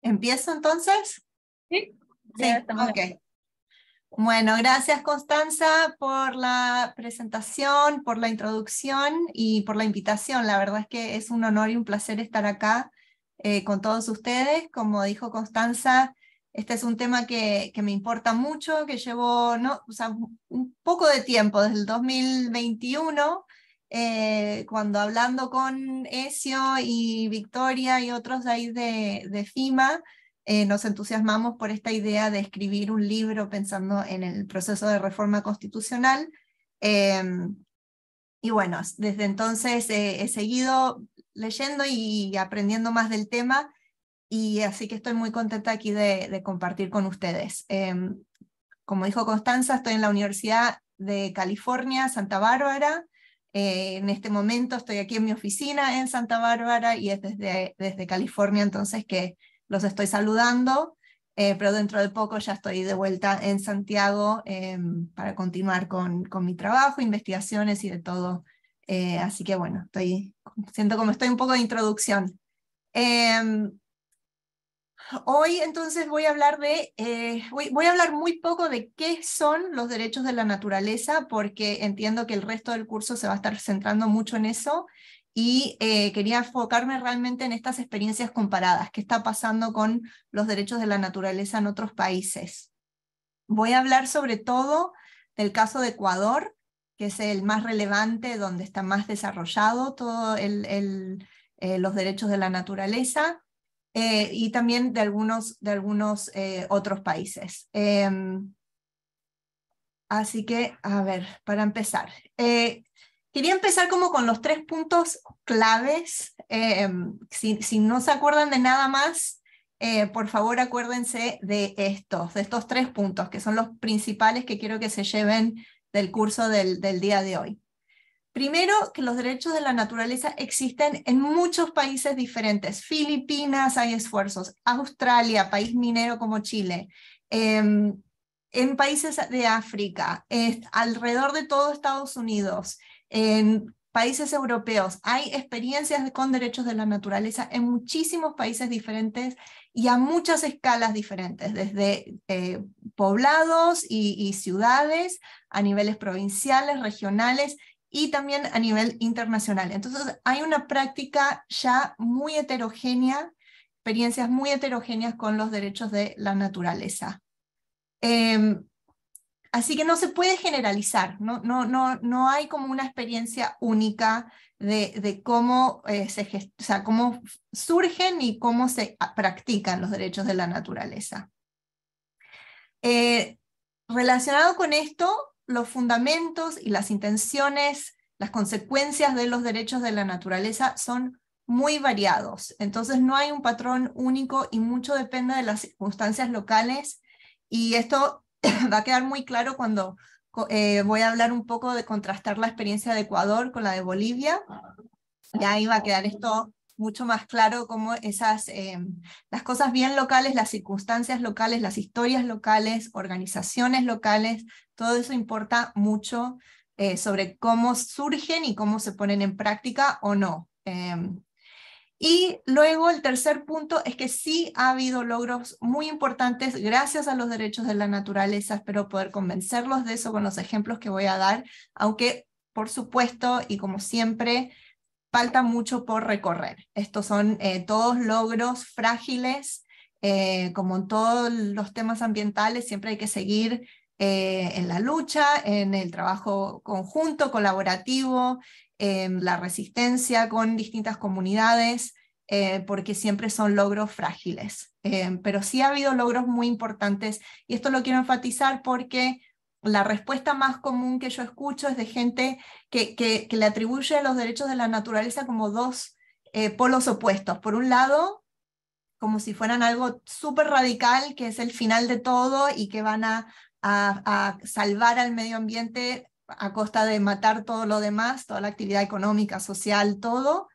¿Empiezo entonces? Sí, Sí, ya estamos. ok. Bueno, gracias Constanza por la presentación, por la introducción y por la invitación. La verdad es que es un honor y un placer estar acá con todos ustedes. Como dijo Constanza, este es un tema que me importa mucho, que llevo un poco de tiempo, desde el 2021, cuando hablando con Ezio y Victoria y otros de ahí de FIMA, nos entusiasmamos por esta idea de escribir un libro pensando en el proceso de reforma constitucional. Eh, y bueno, desde entonces he seguido leyendo y aprendiendo más del tema, y así que estoy muy contenta aquí de compartir con ustedes. Como dijo Constanza, estoy en la Universidad de California, Santa Bárbara. En este momento estoy aquí en mi oficina en Santa Bárbara y es desde California entonces que los estoy saludando, pero dentro de poco ya estoy de vuelta en Santiago para continuar con mi trabajo, investigaciones y de todo. Así que bueno, siento como estoy un poco de introducción. Hoy entonces voy a hablar voy a hablar muy poco de qué son los derechos de la naturaleza, porque entiendo que el resto del curso se va a estar centrando mucho en eso, y quería enfocarme realmente en estas experiencias comparadas, qué está pasando con los derechos de la naturaleza en otros países. Voy a hablar sobre todo del caso de Ecuador, que es el más relevante, donde está más desarrollado todo los derechos de la naturaleza. Y también de algunos otros países. Así que, a ver, para empezar. Quería empezar como con los 3 puntos claves. Si no se acuerdan de nada más, por favor acuérdense de estos 3 puntos, que son los principales que quiero que se lleven del curso del día de hoy. Primero, que los derechos de la naturaleza existen en muchos países diferentes. Filipinas hay esfuerzos, Australia, país minero como Chile, en países de África, alrededor de todo Estados Unidos, en países europeos, hay experiencias con derechos de la naturaleza en muchísimos países diferentes y a muchas escalas diferentes, desde poblados y ciudades, a niveles provinciales, regionales, y también a nivel internacional. Entonces hay una práctica ya muy heterogénea, experiencias muy heterogéneas con los derechos de la naturaleza. Así que no se puede generalizar, no hay como una experiencia única de cómo, cómo surgen y cómo se practican los derechos de la naturaleza. Relacionado con esto, los fundamentos y las intenciones, las consecuencias de los derechos de la naturaleza son muy variados. Entonces no hay un patrón único y mucho depende de las circunstancias locales, y esto va a quedar muy claro cuando voy a hablar un poco de contrastar la experiencia de Ecuador con la de Bolivia, y ahí va a quedar esto mucho más claro, como las cosas bien locales, las circunstancias locales, las historias locales, organizaciones locales, todo eso importa mucho sobre cómo surgen y cómo se ponen en práctica o no. Y luego el tercer punto es que sí ha habido logros muy importantes gracias a los derechos de la naturaleza. Espero poder convencerlos de eso con los ejemplos que voy a dar, aunque por supuesto y como siempre falta mucho por recorrer. Estos son todos logros frágiles, como en todos los temas ambientales, siempre hay que seguir en la lucha, en el trabajo conjunto, colaborativo, en la resistencia con distintas comunidades, porque siempre son logros frágiles. Pero sí ha habido logros muy importantes, y esto lo quiero enfatizar porque la respuesta más común que yo escucho es de gente que le atribuye a los derechos de la naturaleza como dos polos opuestos. Por un lado, como si fueran algo súper radical, que es el final de todo y que van a salvar al medio ambiente a costa de matar todo lo demás, toda la actividad económica, social, todo.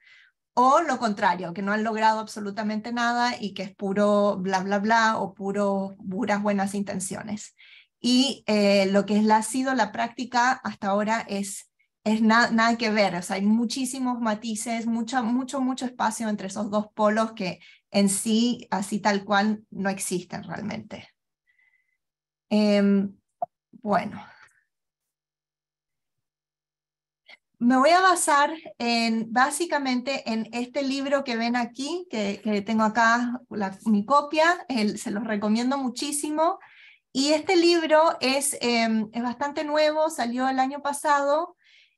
O lo contrario, que no han logrado absolutamente nada y que es puro bla, bla, bla, o puras buenas intenciones. Y lo que ha sido la práctica hasta ahora es es nada que ver, o sea, hay muchísimos matices, mucho espacio entre esos dos polos que en sí, así tal cual, no existen realmente. Bueno, me voy a basar básicamente en este libro que ven aquí, que tengo acá mi copia, se los recomiendo muchísimo. Y este libro es bastante nuevo, salió el año pasado,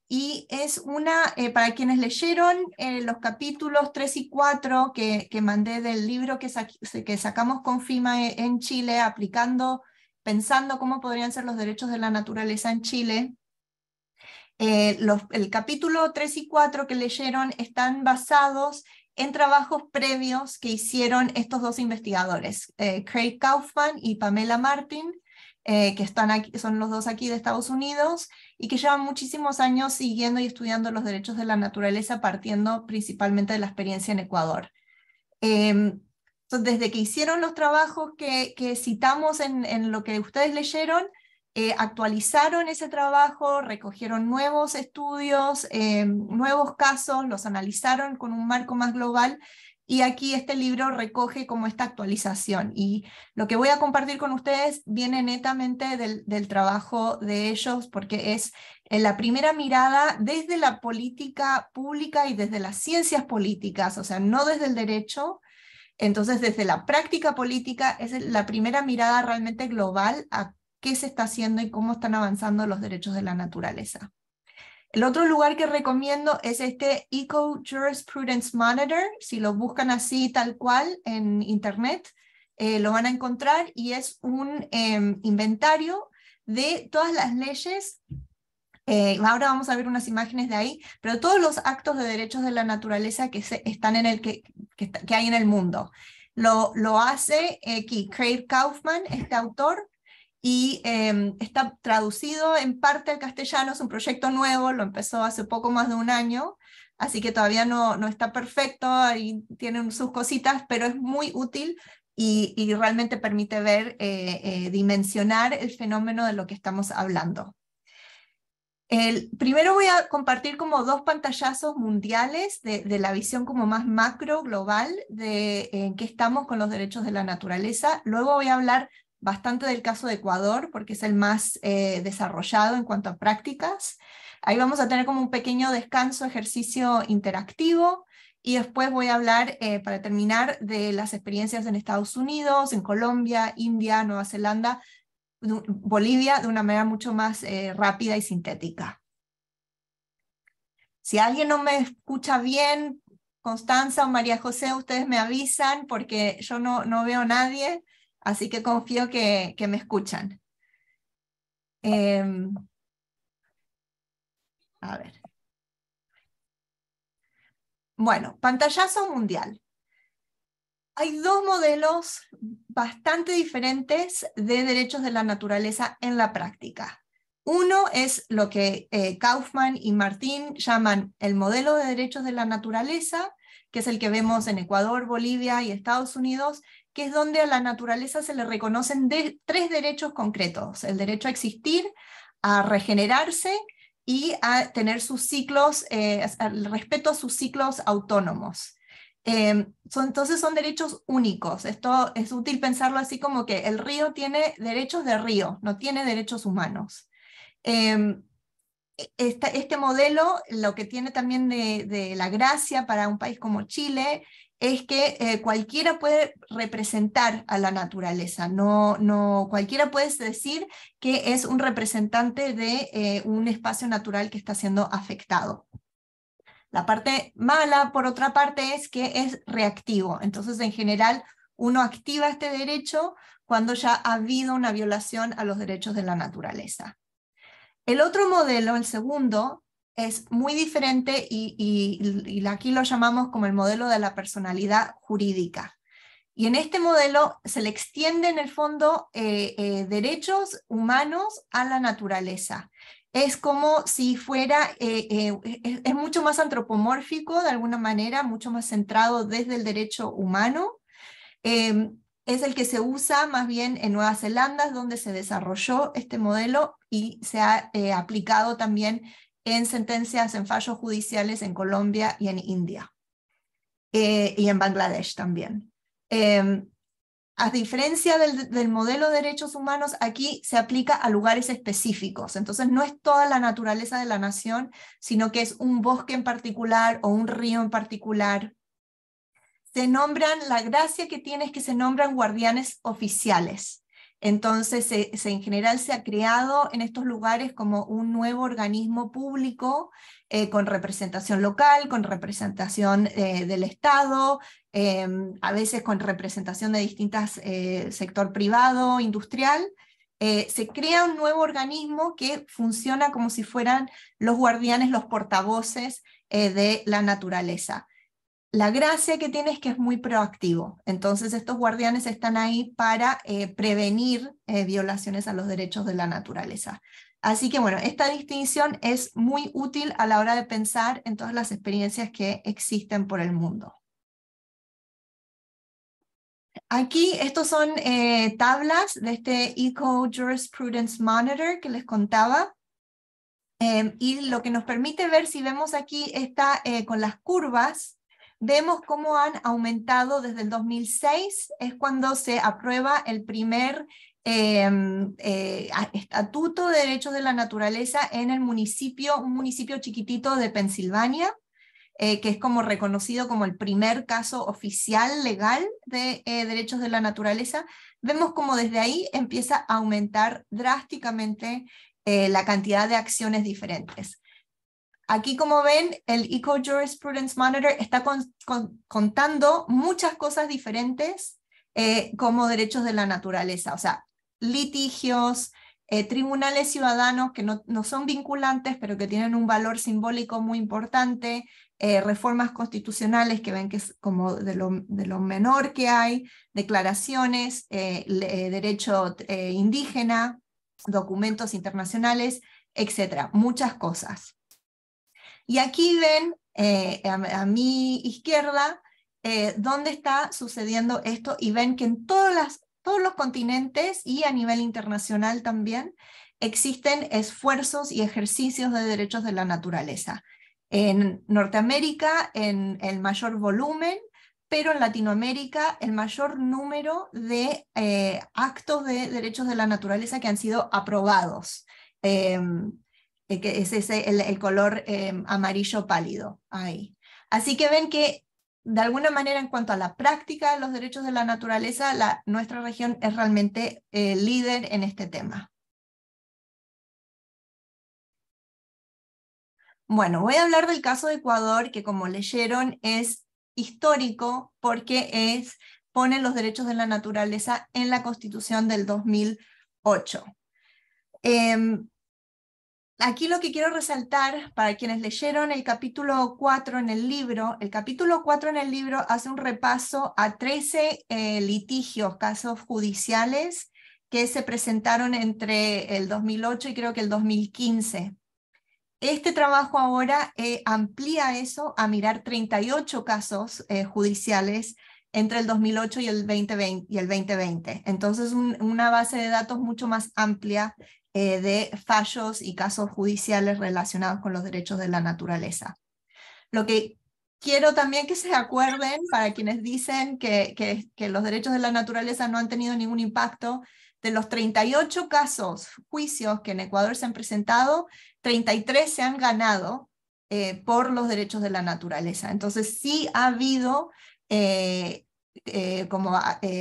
y es para quienes leyeron los capítulos 3 y 4 que mandé del libro que sacamos con FIMA en Chile, pensando cómo podrían ser los derechos de la naturaleza en Chile. El capítulo 3 y 4 que leyeron están basados en trabajos previos que hicieron estos dos investigadores, Craig Kaufman y Pamela Martin, que están aquí, son los dos aquí de Estados Unidos, y que llevan muchísimos años siguiendo y estudiando los derechos de la naturaleza, partiendo principalmente de la experiencia en Ecuador. Entonces, desde que hicieron los trabajos que citamos en lo que ustedes leyeron, actualizaron ese trabajo, recogieron nuevos estudios, nuevos casos, los analizaron con un marco más global, y aquí este libro recoge como esta actualización. Y lo que voy a compartir con ustedes viene netamente del trabajo de ellos, porque es la primera mirada desde la política pública y desde las ciencias políticas, o sea, no desde el derecho. Entonces, desde la práctica política es la primera mirada realmente global a qué se está haciendo y cómo están avanzando los derechos de la naturaleza. El otro lugar que recomiendo es este Eco Jurisprudence Monitor. Si lo buscan así tal cual en internet, lo van a encontrar, y es un inventario de todas las leyes. Ahora vamos a ver unas imágenes de ahí, pero todos los actos de derechos de la naturaleza que están que hay en el mundo. Lo hace aquí Craig Kaufman, este autor, y está traducido en parte al castellano. Es un proyecto nuevo, lo empezó hace poco más de un año, así que todavía no está perfecto, ahí tienen sus cositas, pero es muy útil y realmente permite ver, dimensionar el fenómeno de lo que estamos hablando. Primero voy a compartir como dos pantallazos mundiales de la visión como más macro, global, de en qué estamos con los derechos de la naturaleza. Luego voy a hablar bastante del caso de Ecuador, porque es el más desarrollado en cuanto a prácticas. Ahí vamos a tener como un pequeño descanso, ejercicio interactivo, y después voy a hablar, para terminar, de las experiencias en Estados Unidos, en Colombia, India, Nueva Zelanda, Bolivia, de una manera mucho más rápida y sintética. Si alguien no me escucha bien, Constanza o María José, ustedes me avisan, porque yo no veo a nadie, así que confío que me escuchan. A ver. Bueno, pantallazo mundial. Hay dos modelos bastante diferentes de derechos de la naturaleza en la práctica. Uno es lo que Kaufman y Martín llaman el modelo de derechos de la naturaleza, que es el que vemos en Ecuador, Bolivia y Estados Unidos, que es donde a la naturaleza se le reconocen tres derechos concretos: el derecho a existir, a regenerarse y a tener sus ciclos, el respeto a sus ciclos autónomos. Entonces son derechos únicos. Esto es útil pensarlo así, como que el río tiene derechos de río, no tiene derechos humanos. Este modelo, lo que tiene también de la gracia para un país como Chile, es que cualquiera puede representar a la naturaleza, cualquiera puede decir que es un representante de un espacio natural que está siendo afectado. La parte mala, por otra parte, es que es reactivo. Entonces, en general, uno activa este derecho cuando ya ha habido una violación a los derechos de la naturaleza. El otro modelo, el segundo, es muy diferente, y aquí lo llamamos como el modelo de la personalidad jurídica. Y en este modelo se le extiende en el fondo derechos humanos a la naturaleza. Es como si fuera, es mucho más antropomórfico de alguna manera, mucho más centrado desde el derecho humano. Es el que se usa más bien en Nueva Zelanda, donde se desarrolló este modelo, y se ha aplicado también en sentencias, en fallos judiciales en Colombia y en India, y en Bangladesh también. A diferencia del modelo de derechos humanos, aquí se aplica a lugares específicos. Entonces no es toda la naturaleza de la nación, sino que es un bosque en particular o un río en particular. Se nombran, la gracia que tiene es que se nombran guardianes oficiales. Entonces, en general se ha creado en estos lugares como un nuevo organismo público con representación local, con representación del Estado, a veces con representación de distintos sector privado, industrial. Se crea un nuevo organismo que funciona como si fueran los guardianes, los portavoces de la naturaleza. La gracia que tiene es que es muy proactivo, entonces estos guardianes están ahí para prevenir violaciones a los derechos de la naturaleza. Así que bueno, esta distinción es muy útil a la hora de pensar en todas las experiencias que existen por el mundo. Aquí estos son tablas de este Eco Jurisprudence Monitor que les contaba. Y lo que nos permite ver, si vemos aquí está con las curvas, vemos cómo han aumentado desde el 2006, es cuando se aprueba el primer Estatuto de Derechos de la Naturaleza en el municipio, un municipio chiquitito de Pensilvania, que es como reconocido como el primer caso oficial legal de derechos de la naturaleza. Vemos como desde ahí empieza a aumentar drásticamente la cantidad de acciones diferentes. Aquí, como ven, el Eco Jurisprudence Monitor está contando muchas cosas diferentes como derechos de la naturaleza, o sea, litigios, tribunales ciudadanos que no son vinculantes, pero que tienen un valor simbólico muy importante, reformas constitucionales que ven que es como de lo menor que hay, declaraciones, derecho indígena, documentos internacionales, etc. Muchas cosas. Y aquí ven a mi izquierda dónde está sucediendo esto, y ven que en todos los continentes y a nivel internacional también existen esfuerzos y ejercicios de derechos de la naturaleza. En Norteamérica en el mayor volumen, pero en Latinoamérica el mayor número de actos de derechos de la naturaleza que han sido aprobados. Que es ese, el color amarillo pálido ahí. Así que ven que de alguna manera en cuanto a la práctica de los derechos de la naturaleza, nuestra región es realmente líder en este tema. Bueno, voy a hablar del caso de Ecuador, que como leyeron es histórico porque pone los derechos de la naturaleza en la Constitución del 2008. Aquí lo que quiero resaltar, para quienes leyeron el capítulo 4 en el libro, el capítulo 4 en el libro hace un repaso a 13 litigios, casos judiciales, que se presentaron entre el 2008 y creo que el 2015. Este trabajo ahora amplía eso a mirar 38 casos judiciales entre el 2008 y el 2020. Entonces una base de datos mucho más amplia de fallos y casos judiciales relacionados con los derechos de la naturaleza. Lo que quiero también que se acuerden, para quienes dicen que los derechos de la naturaleza no han tenido ningún impacto, de los 38 casos, juicios que en Ecuador se han presentado, 33 se han ganado por los derechos de la naturaleza. Entonces sí ha habido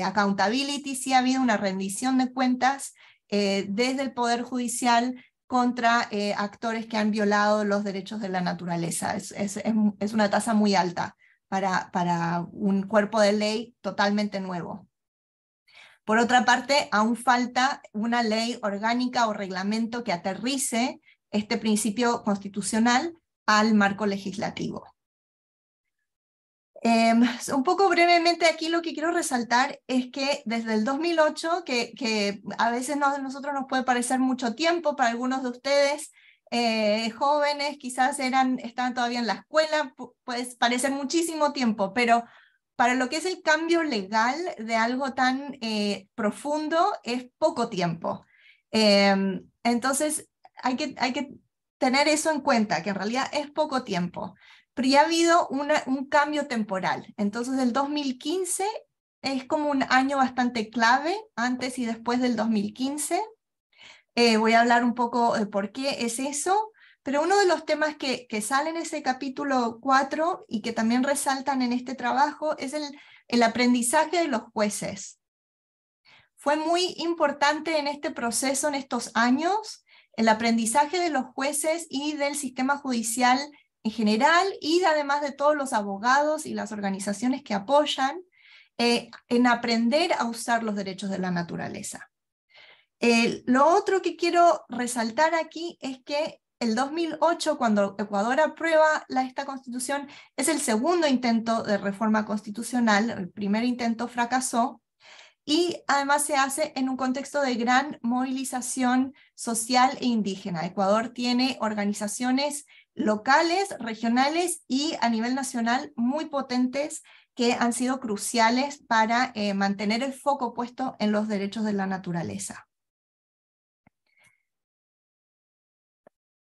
accountability, sí ha habido una rendición de cuentas desde el Poder Judicial contra actores que han violado los derechos de la naturaleza. Es una tasa muy alta para un cuerpo de ley totalmente nuevo. Por otra parte, aún falta una ley orgánica o reglamento que aterrice este principio constitucional al marco legislativo. Un poco brevemente aquí lo que quiero resaltar es que desde el 2008, que a veces nosotros nos puede parecer mucho tiempo, para algunos de ustedes jóvenes quizás estaban todavía en la escuela, puede parecer muchísimo tiempo, pero para lo que es el cambio legal de algo tan profundo es poco tiempo. Entonces hay que tener eso en cuenta, que en realidad es poco tiempo, pero ya ha habido un cambio temporal. Entonces el 2015 es como un año bastante clave, antes y después del 2015. Voy a hablar un poco de por qué es eso, pero uno de los temas que sale en ese capítulo 4 y que también resaltan en este trabajo es el aprendizaje de los jueces. Fue muy importante en este proceso, en estos años, el aprendizaje de los jueces y del sistema judicial en general, y además de todos los abogados y las organizaciones que apoyan, en aprender a usar los derechos de la naturaleza. Lo otro que quiero resaltar aquí es que el 2008, cuando Ecuador aprueba esta constitución, es el segundo intento de reforma constitucional. El primer intento fracasó, y además se hace en un contexto de gran movilización social e indígena. Ecuador tiene organizaciones locales, regionales y a nivel nacional muy potentes que han sido cruciales para mantener el foco puesto en los derechos de la naturaleza.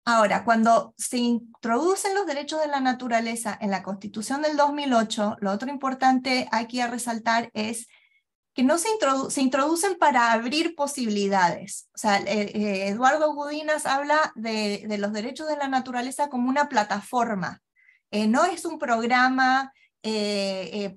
Ahora, cuando se introducen los derechos de la naturaleza en la Constitución del 2008, lo otro importante aquí a resaltar es que no se introducen para abrir posibilidades. O sea, Eduardo Gudinas habla de los derechos de la naturaleza como una plataforma. No es un programa que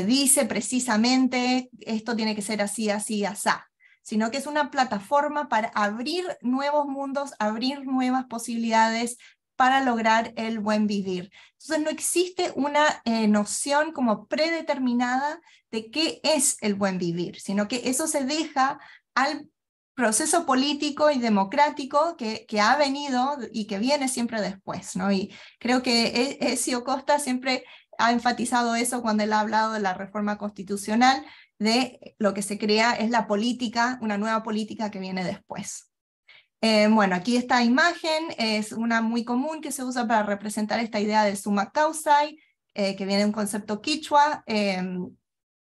dice precisamente esto tiene que ser así, así, asá, sino que es una plataforma para abrir nuevos mundos, abrir nuevas posibilidades para lograr el buen vivir. Entonces no existe una noción como predeterminada de qué es el buen vivir, sino que eso se deja al proceso político y democrático que ha venido y que viene siempre después, ¿no? Y creo que Ezio Costa siempre ha enfatizado eso cuando él ha hablado de la reforma constitucional, de lo que se crea es la política, una nueva política que viene después. Bueno, aquí esta imagen es una muy común que se usa para representar esta idea del summa causai, que viene de un concepto quichua,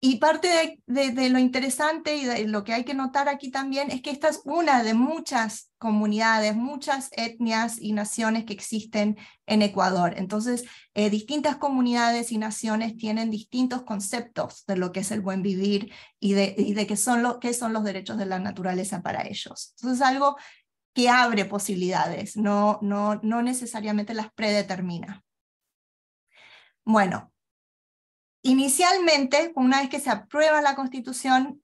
y parte de lo interesante y de lo que hay que notar aquí también es que esta es una de muchas comunidades, muchas etnias y naciones que existen en Ecuador. Entonces, distintas comunidades y naciones tienen distintos conceptos de lo que es el buen vivir y de qué son los derechos de la naturaleza para ellos. Entonces, algo que abre posibilidades, no necesariamente las predetermina. Bueno, inicialmente, una vez que se aprueba la Constitución,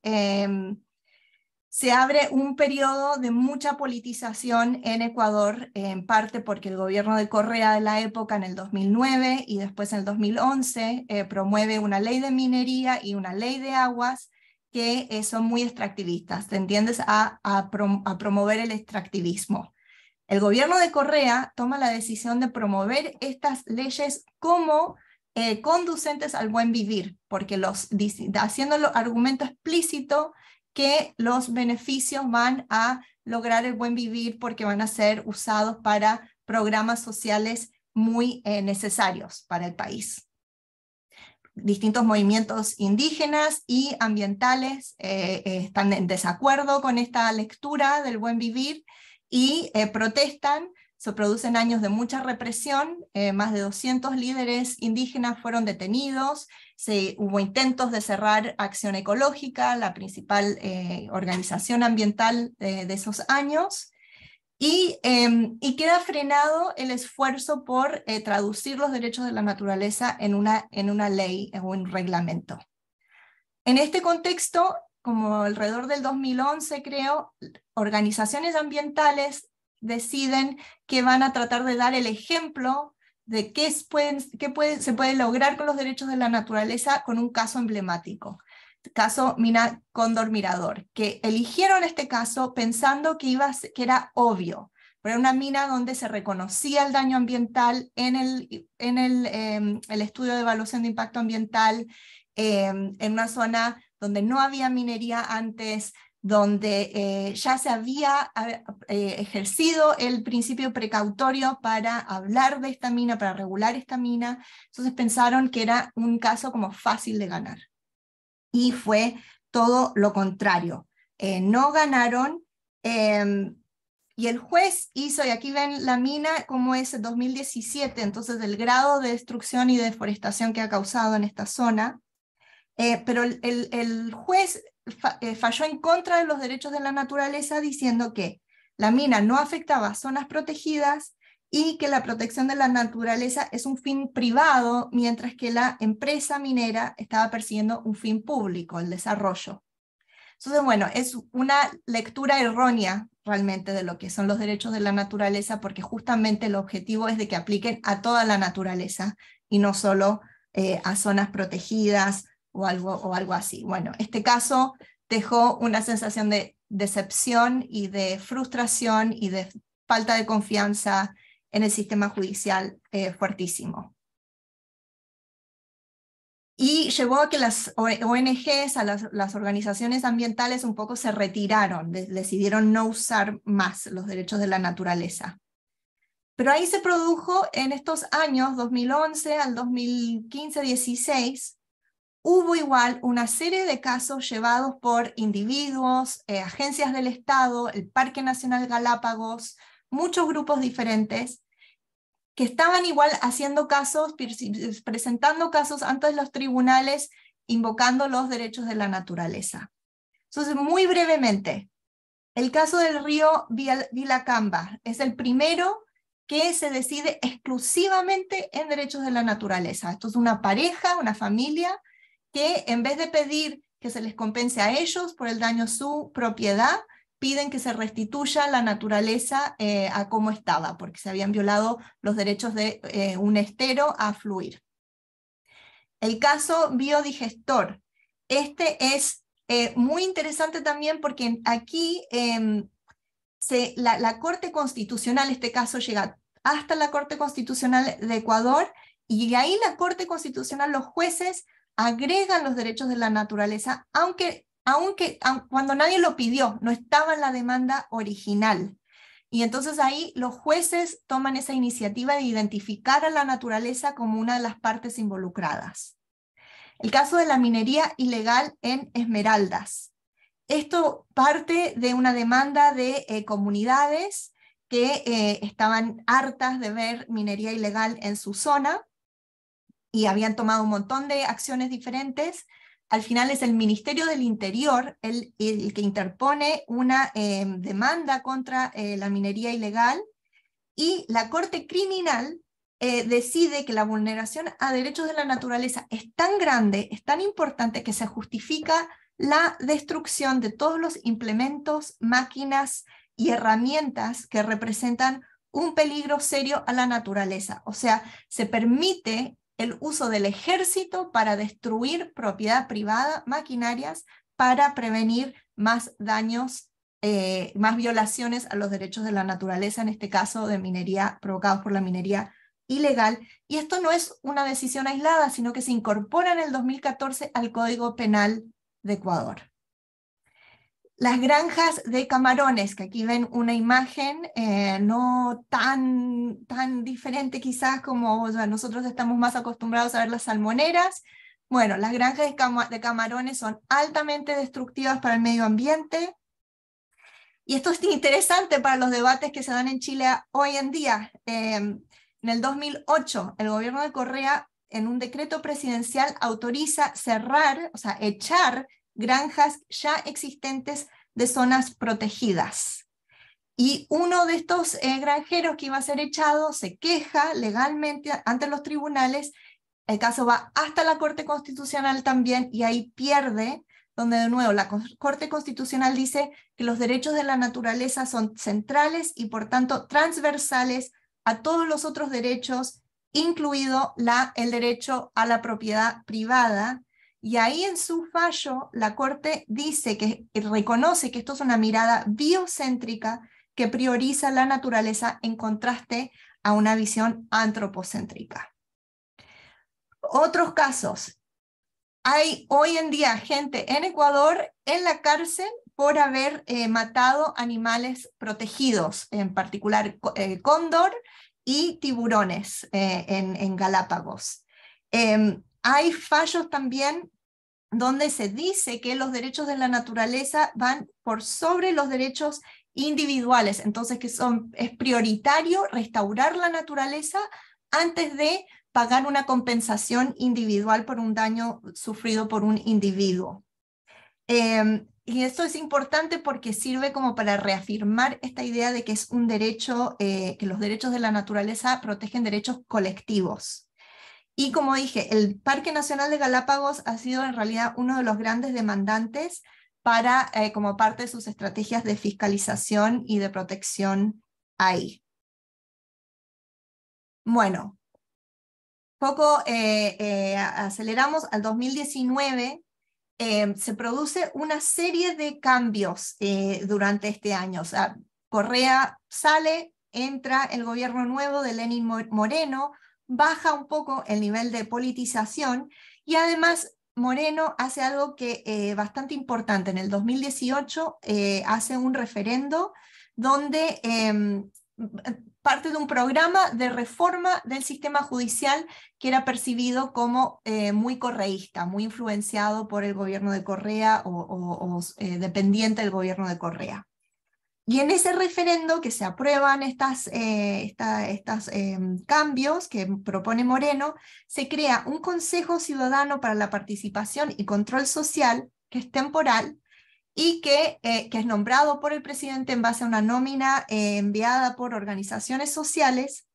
se abre un periodo de mucha politización en Ecuador, en parte porque el gobierno de Correa de la época en el 2009 y después en el 2011 promueve una ley de minería y una ley de aguas que son muy extractivistas, tendientes a promover el extractivismo. El gobierno de Correa toma la decisión de promover estas leyes como conducentes al buen vivir, porque haciendo el argumento explícito que los beneficios van a lograr el buen vivir porque van a ser usados para programas sociales muy necesarios para el país. Distintos movimientos indígenas y ambientales están en desacuerdo con esta lectura del buen vivir y protestan. Se producen años de mucha represión, más de 200 líderes indígenas fueron detenidos, hubo intentos de cerrar Acción Ecológica, la principal organización ambiental de esos años, y queda frenado el esfuerzo por traducir los derechos de la naturaleza en una ley o un reglamento. En este contexto, como alrededor del 2011 creo, organizaciones ambientales deciden que van a tratar de dar el ejemplo de qué se puede lograr con los derechos de la naturaleza con un caso emblemático, caso Mina Cóndor Mirador, que eligieron este caso pensando que era obvio, pero era una mina donde se reconocía el daño ambiental en el estudio de evaluación de impacto ambiental, en una zona donde no había minería antes, donde ya se había ejercido el principio precautorio para hablar de esta mina, para regular esta mina. Entonces pensaron que era un caso como fácil de ganar. Y fue todo lo contrario. No ganaron, Y el juez hizo, y aquí ven la mina como es 2017, entonces el grado de destrucción y deforestación que ha causado en esta zona, pero el juez falló en contra de los derechos de la naturaleza diciendo que la mina no afectaba zonas protegidas y que la protección de la naturaleza es un fin privado, mientras que la empresa minera estaba persiguiendo un fin público, el desarrollo. Entonces, bueno, es una lectura errónea realmente de lo que son los derechos de la naturaleza, porque justamente el objetivo es de que apliquen a toda la naturaleza y no solo a zonas protegidas o algo así. Bueno, este caso dejó una sensación de decepción y de frustración y de falta de confianza en el sistema judicial fuertísimo. Y llevó a que las ONGs, a las organizaciones ambientales un poco se retiraron, decidieron no usar más los derechos de la naturaleza. Pero ahí se produjo en estos años, 2011 al 2015-16, hubo igual una serie de casos llevados por individuos, agencias del Estado, el Parque Nacional Galápagos, muchos grupos diferentes, que estaban igual haciendo casos, presentando casos ante los tribunales, invocando los derechos de la naturaleza. Entonces, muy brevemente, el caso del río Vilcabamba es el primero que se decide exclusivamente en derechos de la naturaleza. Esto es una pareja, una familia, que en vez de pedir que se les compense a ellos por el daño a su propiedad, piden que se restituya la naturaleza a como estaba, porque se habían violado los derechos de un estero a fluir. El caso biodigestor. Este es muy interesante también porque aquí la Corte Constitucional, este caso llega hasta la Corte Constitucional de Ecuador, y ahí la Corte Constitucional, los jueces agregan los derechos de la naturaleza, aunque cuando nadie lo pidió, no estaba en la demanda original. Y entonces ahí los jueces toman esa iniciativa de identificar a la naturaleza como una de las partes involucradas. El caso de la minería ilegal en Esmeraldas. Esto parte de una demanda de comunidades que estaban hartas de ver minería ilegal en su zona y habían tomado un montón de acciones diferentes. Al final es el Ministerio del Interior el que interpone una demanda contra la minería ilegal, y la Corte Criminal decide que la vulneración a derechos de la naturaleza es tan grande, es tan importante, que se justifica la destrucción de todos los implementos, máquinas y herramientas que representan un peligro serio a la naturaleza. O sea, se permite el uso del ejército para destruir propiedad privada, maquinarias, para prevenir más daños, más violaciones a los derechos de la naturaleza, en este caso de minería, provocados por la minería ilegal. Y esto no es una decisión aislada, sino que se incorpora en el 2014 al Código Penal de Ecuador. Las granjas de camarones, que aquí ven una imagen no tan diferente quizás como, o sea, nosotros estamos más acostumbrados a ver las salmoneras. Bueno, las granjas de camarones son altamente destructivas para el medio ambiente. Y esto es interesante para los debates que se dan en Chile hoy en día. En el 2008, el gobierno de Correa, en un decreto presidencial, autoriza cerrar, o sea, echar granjas ya existentes de zonas protegidas. Y uno de estos granjeros que iba a ser echado se queja legalmente ante los tribunales. El caso va hasta la Corte Constitucional también, y ahí pierde, donde de nuevo la Corte Constitucional dice que los derechos de la naturaleza son centrales y por tanto transversales a todos los otros derechos, incluido el derecho a la propiedad privada. Y ahí en su fallo la Corte dice que reconoce que esto es una mirada biocéntrica que prioriza la naturaleza en contraste a una visión antropocéntrica. Otros casos. Hay hoy en día gente en Ecuador en la cárcel por haber matado animales protegidos, en particular cóndor y tiburones en Galápagos. Hay fallos también donde se dice que los derechos de la naturaleza van por sobre los derechos individuales, entonces es prioritario restaurar la naturaleza antes de pagar una compensación individual por un daño sufrido por un individuo. Y esto es importante porque sirve como para reafirmar esta idea de que es un derecho, que los derechos de la naturaleza protegen derechos colectivos. Y como dije, el Parque Nacional de Galápagos ha sido en realidad uno de los grandes demandantes para, como parte de sus estrategias de fiscalización y de protección ahí. Bueno, poco aceleramos al 2019. Se produce una serie de cambios durante este año. O sea, Correa sale, entra el gobierno nuevo de Lenín Moreno, baja un poco el nivel de politización, y además Moreno hace algo que bastante importante. En el 2018 hace un referendo donde parte de un programa de reforma del sistema judicial que era percibido como muy correísta, muy influenciado por el gobierno de Correa o dependiente del gobierno de Correa. Y en ese referendo que se aprueban estos cambios que propone Moreno, se crea un Consejo Ciudadano para la Participación y Control Social, que es temporal, y que es nombrado por el presidente en base a una nómina enviada por organizaciones sociales,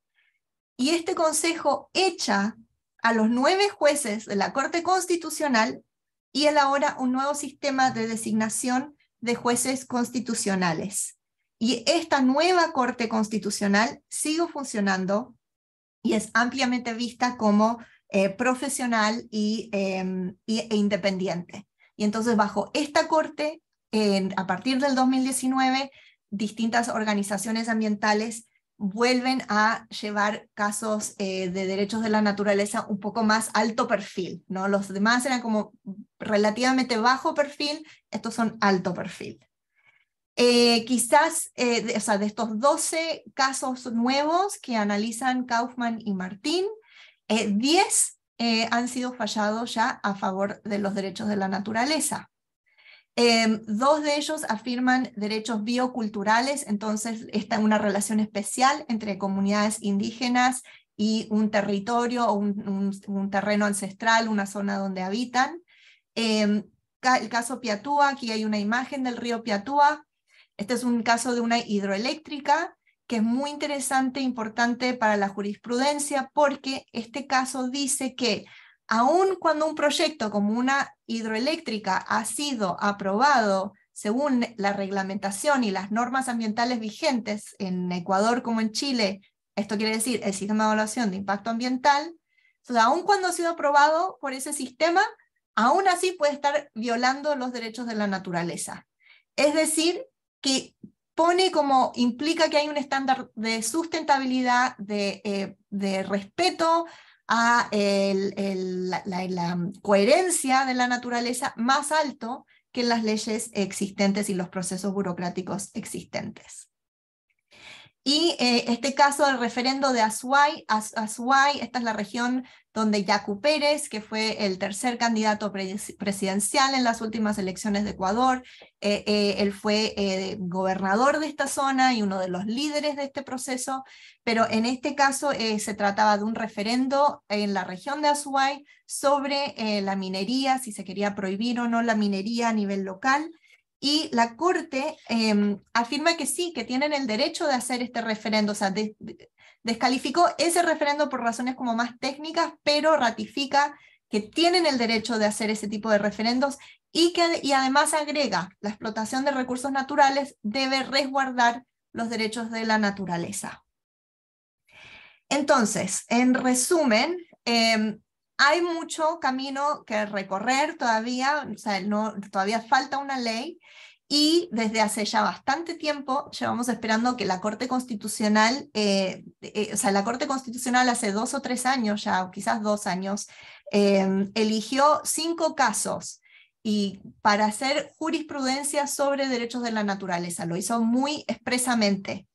y este consejo echa a los 9 jueces de la Corte Constitucional y elabora un nuevo sistema de designación de jueces constitucionales. Y esta nueva Corte Constitucional sigue funcionando y es ampliamente vista como profesional e independiente. Y entonces bajo esta Corte, a partir del 2019, distintas organizaciones ambientales vuelven a llevar casos de derechos de la naturaleza un poco más alto perfil, ¿no? Los demás eran como relativamente bajo perfil, estos son alto perfil. Quizás de estos 12 casos nuevos que analizan Kaufman y Martín, 10 han sido fallados ya a favor de los derechos de la naturaleza. 2 de ellos afirman derechos bioculturales, entonces está una relación especial entre comunidades indígenas y un territorio o un terreno ancestral, una zona donde habitan. El caso Piatúa, aquí hay una imagen del río Piatúa. Este es un caso de una hidroeléctrica que es muy interesante e importante para la jurisprudencia, porque este caso dice que aun cuando un proyecto como una hidroeléctrica ha sido aprobado según la reglamentación y las normas ambientales vigentes en Ecuador como en Chile, esto quiere decir el sistema de evaluación de impacto ambiental, entonces, aun cuando ha sido aprobado por ese sistema, aún así puede estar violando los derechos de la naturaleza. Es decir, que implica que hay un estándar de sustentabilidad, de respeto a la coherencia de la naturaleza más alto que las leyes existentes y los procesos burocráticos existentes. Y este caso del referendo de Azuay, esta es la región donde Yacu Pérez, que fue el tercer candidato presidencial en las últimas elecciones de Ecuador, él fue gobernador de esta zona y uno de los líderes de este proceso, pero en este caso se trataba de un referendo en la región de Azuay sobre la minería, si se quería prohibir o no la minería a nivel local. Y la Corte afirma que sí, que tienen el derecho de hacer este referendo, o sea, descalificó ese referendo por razones como más técnicas, pero ratifica que tienen el derecho de hacer ese tipo de referendos y además agrega, la explotación de recursos naturales debe resguardar los derechos de la naturaleza. Entonces, en resumen, hay mucho camino que recorrer todavía, o sea, todavía falta una ley, y desde hace ya bastante tiempo llevamos esperando que la Corte Constitucional, o sea, la Corte Constitucional hace 2 o 3 años ya, o quizás 2 años, eligió 5 casos y para hacer jurisprudencia sobre derechos de la naturaleza, lo hizo muy expresamente.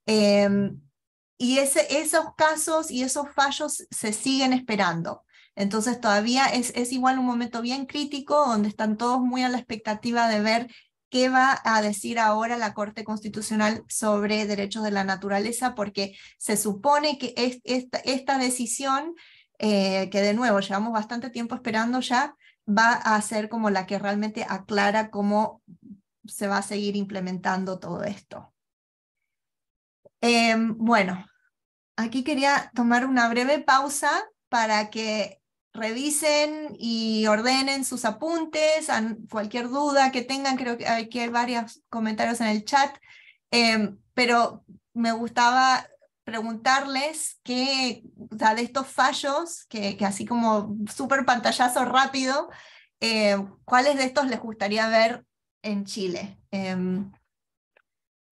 Y esos casos y esos fallos se siguen esperando. Entonces todavía es igual un momento bien crítico donde están todos muy a la expectativa de ver qué va a decir ahora la Corte Constitucional sobre derechos de la naturaleza, porque se supone que esta decisión, que de nuevo llevamos bastante tiempo esperando ya, va a ser como la que realmente aclara cómo se va a seguir implementando todo esto. Bueno, aquí quería tomar una breve pausa para que revisen y ordenen sus apuntes, cualquier duda que tengan. Creo que aquí hay varios comentarios en el chat, pero me gustaba preguntarles o sea, de estos fallos, que así como súper pantallazo rápido, ¿cuáles de estos les gustaría ver en Chile?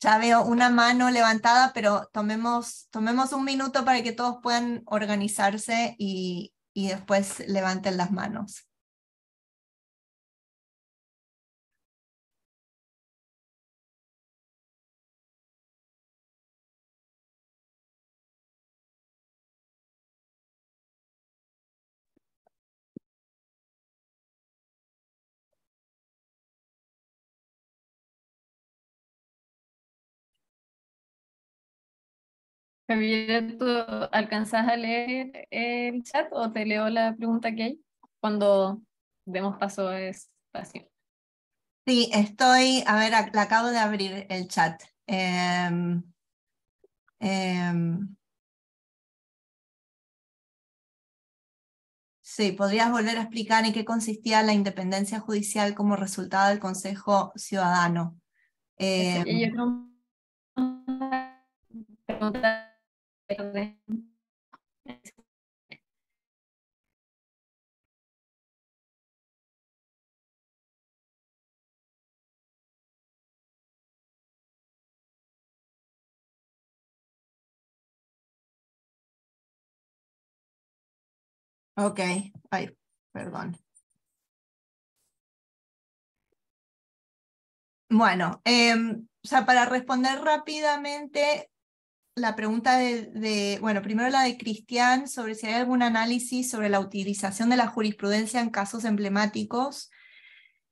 Ya veo una mano levantada, pero tomemos un minuto para que todos puedan organizarse y después levanten las manos. Javier, ¿tú alcanzas a leer el chat o te leo la pregunta que hay cuando demos paso a espacio? Sí, a ver, la acabo de abrir el chat. Em, em, sí, ¿podrías volver a explicar en qué consistía la independencia judicial como resultado del Consejo Ciudadano? Eso, Em, y yo creo pregunta de- ok, ay, perdón. Bueno, o sea, para responder rápidamente la pregunta bueno, primero la de Cristian, sobre si hay algún análisis sobre la utilización de la jurisprudencia en casos emblemáticos.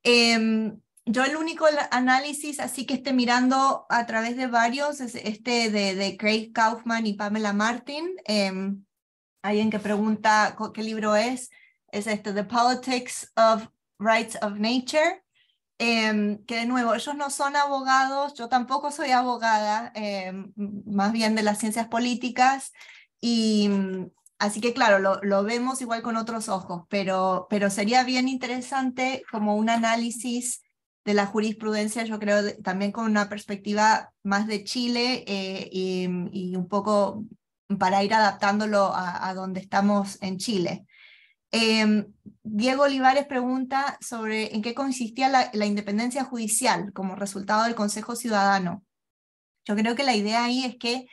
Yo el único análisis así que esté mirando a través de varios es este de Craig Kaufman y Pamela Martin. Alguien que pregunta qué libro es este, The Politics of Rights of Nature. Que de nuevo, ellos no son abogados, yo tampoco soy abogada, más bien de las ciencias políticas, y así que claro, lo vemos igual con otros ojos, pero sería bien interesante como un análisis de la jurisprudencia, yo creo, también con una perspectiva más de Chile, y un poco para ir adaptándolo a donde estamos en Chile. Diego Olivares pregunta sobre en qué consistía la independencia judicial como resultado del Consejo Ciudadano. Yo creo que la idea ahí es que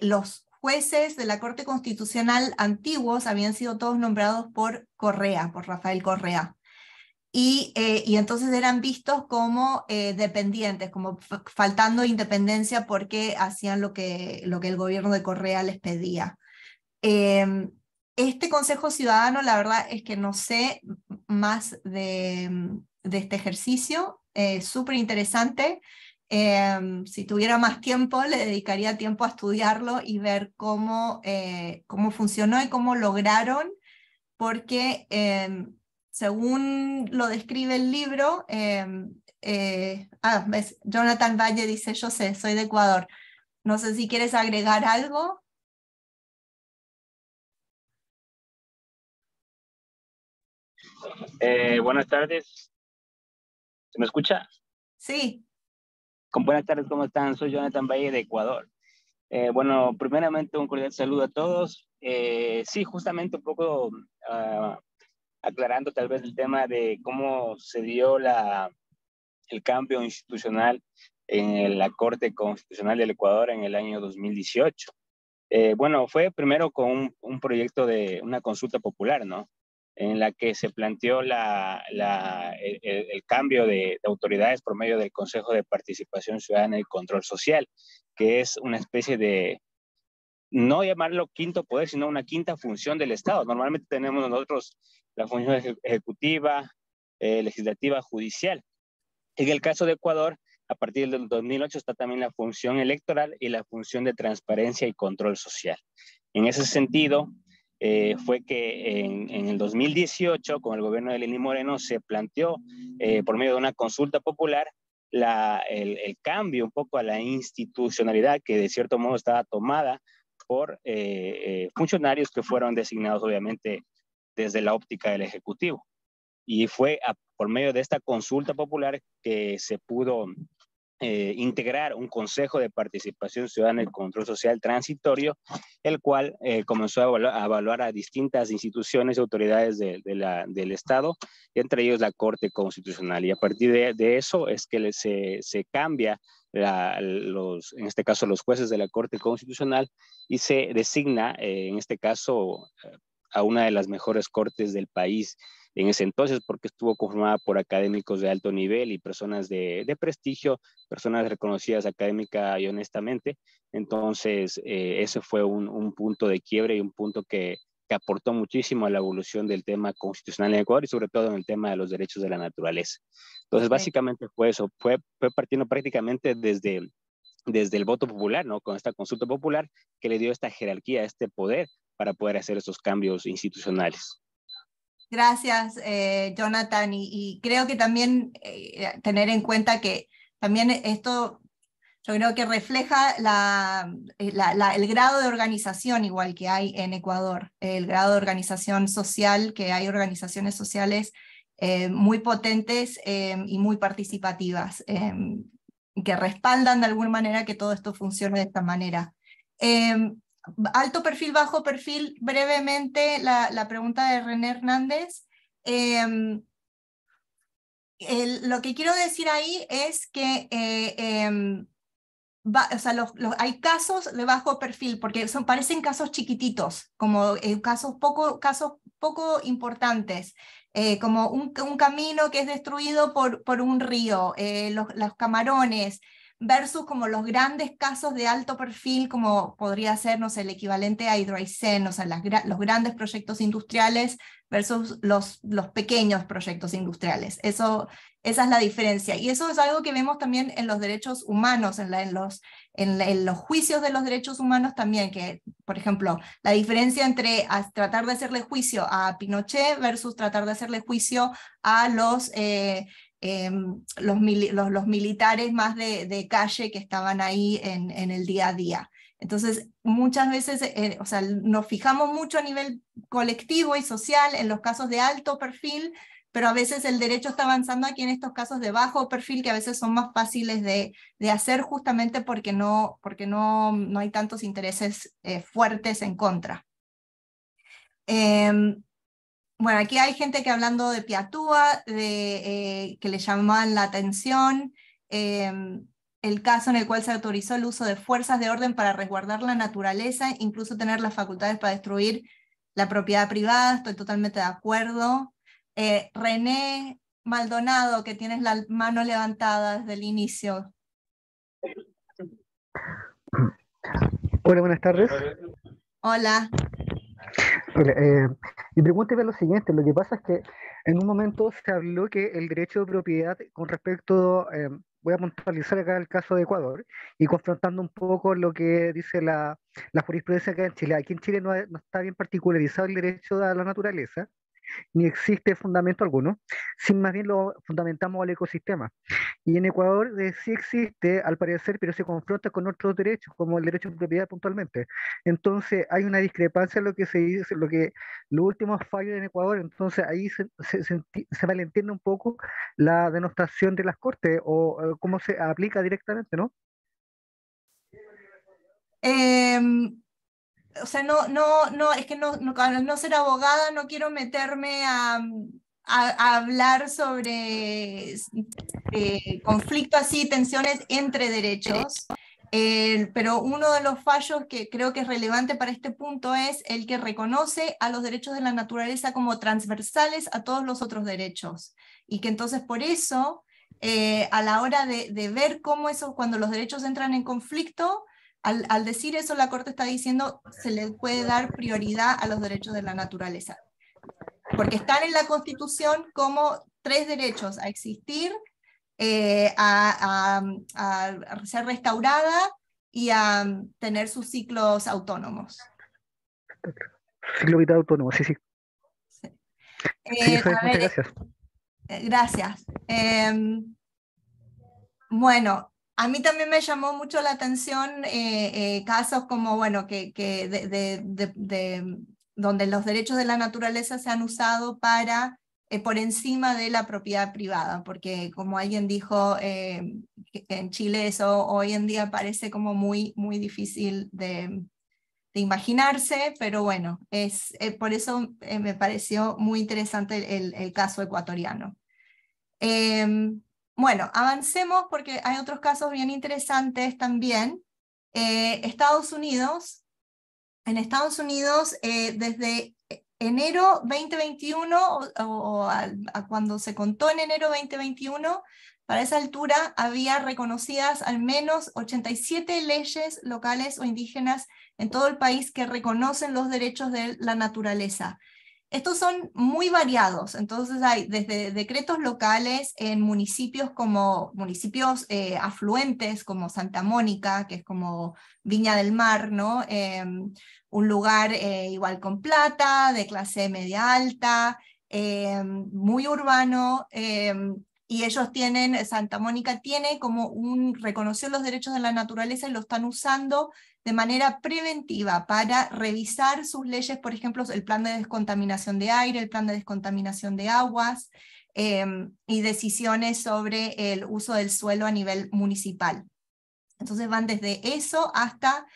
los jueces de la Corte Constitucional antiguos habían sido todos nombrados por Correa, por Rafael Correa. Y entonces eran vistos como dependientes, como faltando independencia porque hacían lo que el gobierno de Correa les pedía. Eh, este Consejo Ciudadano, la verdad es que no sé más de este ejercicio, súper interesante. Si tuviera más tiempo, le dedicaría tiempo a estudiarlo y ver cómo funcionó y cómo lograron, porque según lo describe el libro, ves, Jonathan Valle dice, yo sé, soy de Ecuador. No sé si quieres agregar algo. Buenas tardes, ¿se me escucha? Sí. Buenas tardes, ¿cómo están? Soy Jonathan Valle de Ecuador. Bueno, primeramente un cordial saludo a todos. Sí, justamente un poco aclarando tal vez el tema de cómo se dio el cambio institucional en la Corte Constitucional del Ecuador en el año 2018. Bueno, fue primero con un proyecto de una consulta popular, ¿no? En la que se planteó el cambio de autoridades por medio del Consejo de Participación Ciudadana y Control Social, que es una especie de, no llamarlo quinto poder, sino una quinta función del Estado. Normalmente tenemos nosotros la función ejecutiva, legislativa, judicial. En el caso de Ecuador, a partir del 2008 está también la función electoral y la función de transparencia y control social. En ese sentido, fue que en el 2018, con el gobierno de Lenín Moreno, se planteó por medio de una consulta popular el cambio un poco a la institucionalidad que de cierto modo estaba tomada por funcionarios que fueron designados obviamente desde la óptica del Ejecutivo. Y fue por medio de esta consulta popular que se pudo integrar un Consejo de Participación Ciudadana y Control Social transitorio, el cual comenzó a evaluar a distintas instituciones y autoridades del Estado, entre ellos la Corte Constitucional. Y a partir de eso es que se cambia en este caso los jueces de la Corte Constitucional, y se designa en este caso a una de las mejores cortes del país en ese entonces, porque estuvo conformada por académicos de alto nivel y personas de prestigio, personas reconocidas académica y honestamente. Entonces, ese fue un punto de quiebre y un punto que aportó muchísimo a la evolución del tema constitucional en Ecuador y sobre todo en el tema de los derechos de la naturaleza. Entonces, básicamente fue eso, fue partiendo prácticamente desde el voto popular, ¿no? Con esta consulta popular que le dio esta jerarquía, este poder para poder hacer estos cambios institucionales. Gracias, Jonathan, y creo que también tener en cuenta que también esto yo creo que refleja el grado de organización igual que hay en Ecuador, el grado de organización social, que hay organizaciones sociales muy potentes y muy participativas, que respaldan de alguna manera que todo esto funcione de esta manera. Alto perfil, bajo perfil, brevemente la pregunta de René Hernández. Lo que quiero decir ahí es que o sea, hay casos de bajo perfil, porque parecen casos chiquititos, como casos poco importantes, como un camino que es destruido por un río, los camarones, versus como los grandes casos de alto perfil, como podría ser, no sé, el equivalente a Hidroaicén, o sea, los grandes proyectos industriales versus los pequeños proyectos industriales. Esa es la diferencia. Y eso es algo que vemos también en los derechos humanos, en los juicios de los derechos humanos también, que, por ejemplo, la diferencia entre tratar de hacerle juicio a Pinochet versus tratar de hacerle juicio a los militares más de calle que estaban ahí en el día a día. Entonces, muchas veces o sea, nos fijamos mucho a nivel colectivo y social en los casos de alto perfil, pero a veces el derecho está avanzando aquí en estos casos de bajo perfil, que a veces son más fáciles de hacer justamente porque no hay tantos intereses fuertes en contra. Bueno, aquí hay gente que hablando de Piatúa, que le llamaban la atención, el caso en el cual se autorizó el uso de fuerzas de orden para resguardar la naturaleza, incluso tener las facultades para destruir la propiedad privada, estoy totalmente de acuerdo. René Maldonado, que tienes la mano levantada desde el inicio. Hola, buenas tardes. Hola. Hola, mi pregunta es lo siguiente, lo que pasa es que en un momento se habló que el derecho de propiedad con respecto, voy a puntualizar acá el caso de Ecuador, y confrontando un poco lo que dice la jurisprudencia acá en Chile. Aquí en Chile no está bien particularizado el derecho a la naturaleza, ni existe fundamento alguno, sin más bien lo fundamentamos al ecosistema. Y en Ecuador sí existe, al parecer, pero se confronta con otros derechos, como el derecho de propiedad puntualmente. Entonces hay una discrepancia en lo que se dice, los últimos fallos en Ecuador, entonces ahí se malentiende un poco la denostación de las cortes, o cómo se aplica directamente, ¿no? O sea, es que al no ser abogada no quiero meterme a hablar sobre conflicto así, tensiones entre derechos, pero uno de los fallos que creo que es relevante para este punto es el que reconoce a los derechos de la naturaleza como transversales a todos los otros derechos, y que entonces por eso, a la hora de ver cómo eso, cuando los derechos entran en conflicto, al decir eso, la Corte está diciendo se le puede dar prioridad a los derechos de la naturaleza, porque están en la Constitución como 3 derechos: a existir, a ser restaurada y a tener sus ciclos autónomos. Ciclo vital autónomo, sí, sí. Sí. Sí, eso es, A muchas ver, gracias. gracias. Bueno, a mí también me llamó mucho la atención casos como, bueno, donde los derechos de la naturaleza se han usado para, por encima de la propiedad privada, porque como alguien dijo, que en Chile eso hoy en día parece como muy, muy difícil de imaginarse, pero bueno, por eso me pareció muy interesante el caso ecuatoriano. Bueno, avancemos porque hay otros casos bien interesantes también. Estados Unidos, en Estados Unidos, desde enero 2021, a cuando se contó en enero 2021, para esa altura había reconocidas al menos 87 leyes locales o indígenas en todo el país que reconocen los derechos de la naturaleza. Estos son muy variados, entonces hay desde decretos locales en municipios como municipios afluentes como Santa Mónica, que es como Viña del Mar, ¿no? Un lugar igual con plata, de clase media alta, muy urbano, y ellos tienen, Santa Mónica tiene como reconoció los derechos de la naturaleza y lo están usando de manera preventiva para revisar sus leyes, por ejemplo, el plan de descontaminación de aire, el plan de descontaminación de aguas, y decisiones sobre el uso del suelo a nivel municipal. Entonces van desde eso hasta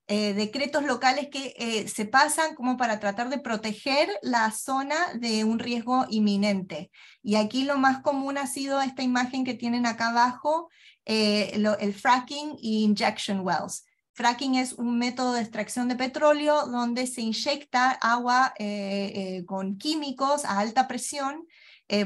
decretos locales que se pasan como para tratar de proteger la zona de un riesgo inminente. Y aquí lo más común ha sido esta imagen que tienen acá abajo, el fracking y injection wells. Fracking es un método de extracción de petróleo donde se inyecta agua con químicos a alta presión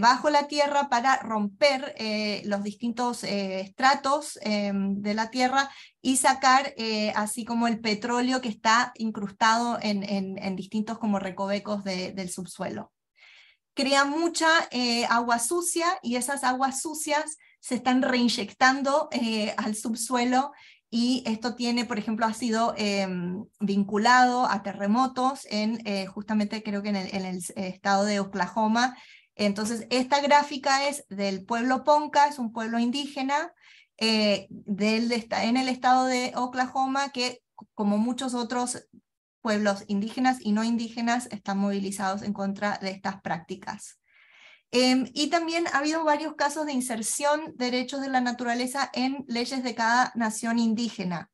bajo la tierra para romper los distintos estratos de la tierra y sacar así como el petróleo que está incrustado en distintos como recovecos del subsuelo. Crea mucha agua sucia y esas aguas sucias se están reinyectando al subsuelo, y esto tiene, por ejemplo, ha sido vinculado a terremotos justamente creo que en el estado de Oklahoma. Entonces esta gráfica es del pueblo Ponca, es un pueblo indígena en el estado de Oklahoma que, como muchos otros pueblos indígenas y no indígenas, están movilizados en contra de estas prácticas. Y también ha habido varios casos de inserción de derechos de la naturaleza en leyes de cada nación indígena.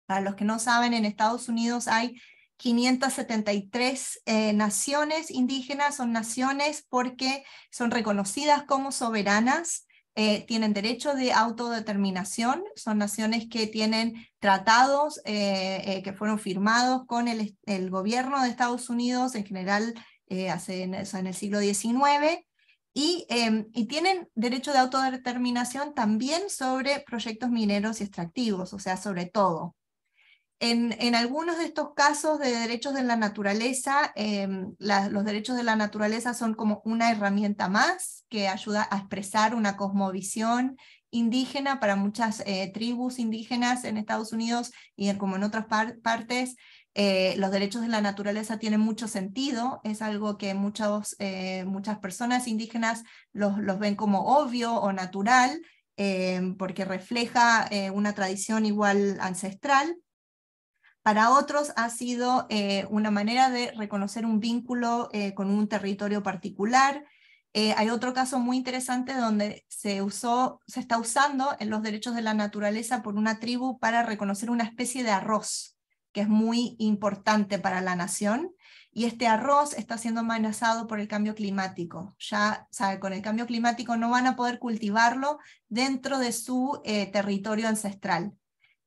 Para los que no saben, en Estados Unidos hay 573 naciones indígenas, son naciones porque son reconocidas como soberanas, tienen derecho de autodeterminación, son naciones que tienen tratados que fueron firmados con el gobierno de Estados Unidos, en general en el siglo XIX, y tienen derecho de autodeterminación también sobre proyectos mineros y extractivos, o sea, sobre todo. En algunos de estos casos de derechos de la naturaleza, los derechos de la naturaleza son como una herramienta más que ayuda a expresar una cosmovisión indígena para muchas tribus indígenas en Estados Unidos y como en otras partes. Los derechos de la naturaleza tienen mucho sentido, es algo que muchas personas indígenas los ven como obvio o natural, porque refleja una tradición igual ancestral. Para otros ha sido una manera de reconocer un vínculo con un territorio particular. Hay otro caso muy interesante donde se está usando en los derechos de la naturaleza por una tribu para reconocer una especie de arroz, que es muy importante para la nación, y este arroz está siendo amenazado por el cambio climático. Ya, con el cambio climático no van a poder cultivarlo dentro de su territorio ancestral.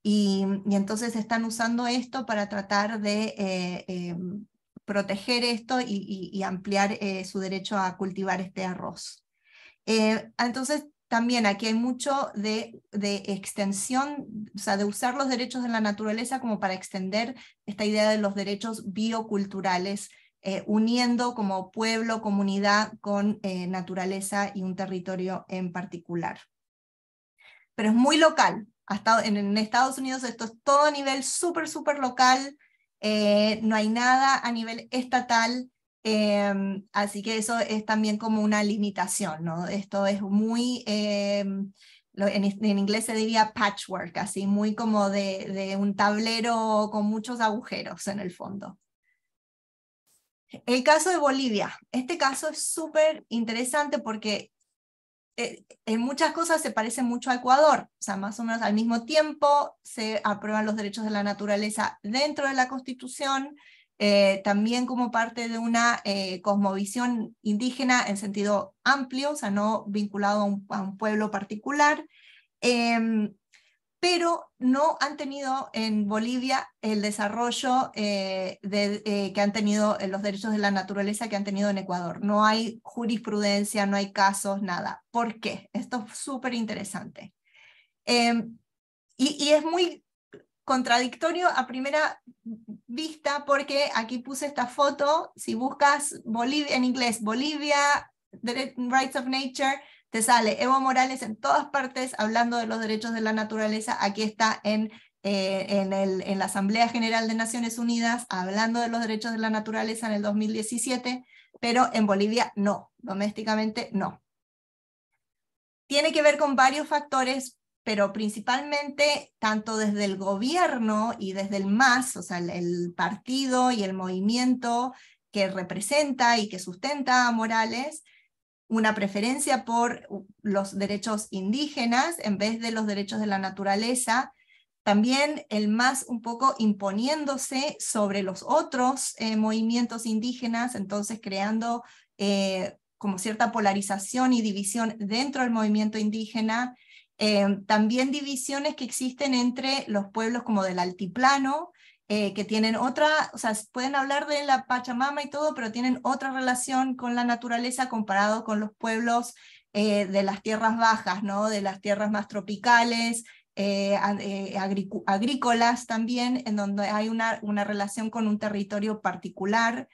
Y entonces están usando esto para tratar de proteger esto y ampliar su derecho a cultivar este arroz. Entonces también aquí hay mucho de extensión, o sea, de usar los derechos de la naturaleza como para extender esta idea de los derechos bioculturales uniendo como pueblo, comunidad con naturaleza y un territorio en particular. Pero es muy local. Hasta en Estados Unidos esto es todo a nivel súper, súper local, no hay nada a nivel estatal, así que eso es también como una limitación, ¿no? Esto es muy, en inglés se diría patchwork, así muy como de un tablero con muchos agujeros en el fondo. El caso de Bolivia. Este caso es súper interesante porque en muchas cosas se parece mucho a Ecuador, o sea, más o menos al mismo tiempo se aprueban los derechos de la naturaleza dentro de la Constitución, también como parte de una cosmovisión indígena en sentido amplio, o sea, no vinculado a un pueblo particular, pero no han tenido en Bolivia el desarrollo que han tenido los derechos de la naturaleza que han tenido en Ecuador. No hay jurisprudencia, no hay casos, nada. ¿Por qué? Esto es súper interesante. Y es muy contradictorio a primera vista porque aquí puse esta foto, si buscas Bolivia, en inglés, Bolivia, The Rights of Nature, te sale Evo Morales en todas partes hablando de los derechos de la naturaleza. Aquí está en la Asamblea General de Naciones Unidas hablando de los derechos de la naturaleza en el 2017, pero en Bolivia no, domésticamente no. Tiene que ver con varios factores, pero principalmente tanto desde el gobierno y desde el MAS, o sea, el partido y el movimiento que representa y que sustenta a Morales, una preferencia por los derechos indígenas en vez de los derechos de la naturaleza, también el MAS un poco imponiéndose sobre los otros movimientos indígenas, entonces creando como cierta polarización y división dentro del movimiento indígena, también divisiones que existen entre los pueblos como del altiplano, que tienen otra, o sea, pueden hablar de la Pachamama y todo, pero tienen otra relación con la naturaleza comparado con los pueblos de las tierras bajas, ¿no? De las tierras más tropicales, agrícolas también, en donde hay una relación con un territorio particular.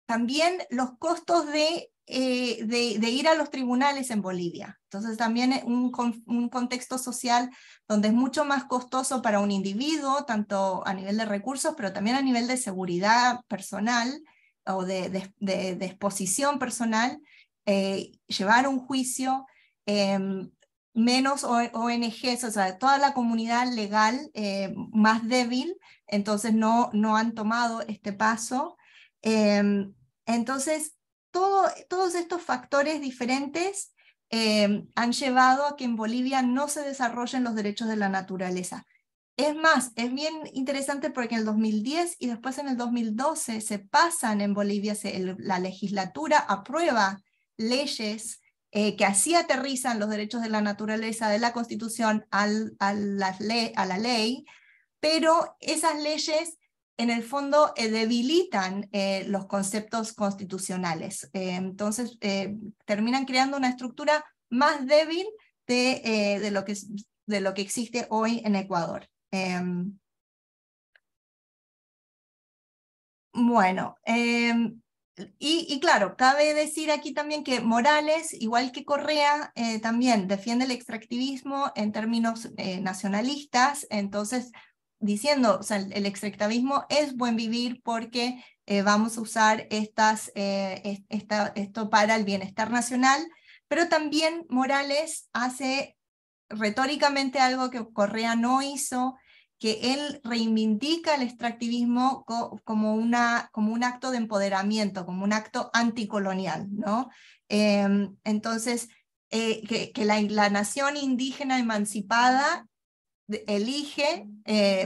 También los costos de ir a los tribunales en Bolivia. Entonces también un contexto social donde es mucho más costoso para un individuo, tanto a nivel de recursos, pero también a nivel de seguridad personal o de exposición personal, llevar un juicio, menos ONGs, o sea, toda la comunidad legal más débil, entonces no han tomado este paso. Entonces, todos estos factores diferentes han llevado a que en Bolivia no se desarrollen los derechos de la naturaleza. Es más, es bien interesante porque en el 2010 y después en el 2012 se pasan en Bolivia, la legislatura aprueba leyes que así aterrizan los derechos de la naturaleza de la Constitución a la ley, pero esas leyes en el fondo debilitan los conceptos constitucionales. Entonces terminan creando una estructura más débil de lo que existe hoy en Ecuador. Bueno, y claro, cabe decir aquí también que Morales, igual que Correa, también defiende el extractivismo en términos nacionalistas, entonces diciendo, o sea, el extractivismo es buen vivir porque vamos a usar esto para el bienestar nacional, pero también Morales hace retóricamente algo que Correa no hizo, que él reivindica el extractivismo como un acto de empoderamiento, como un acto anticolonial, ¿no? Entonces, que la nación indígena emancipada elige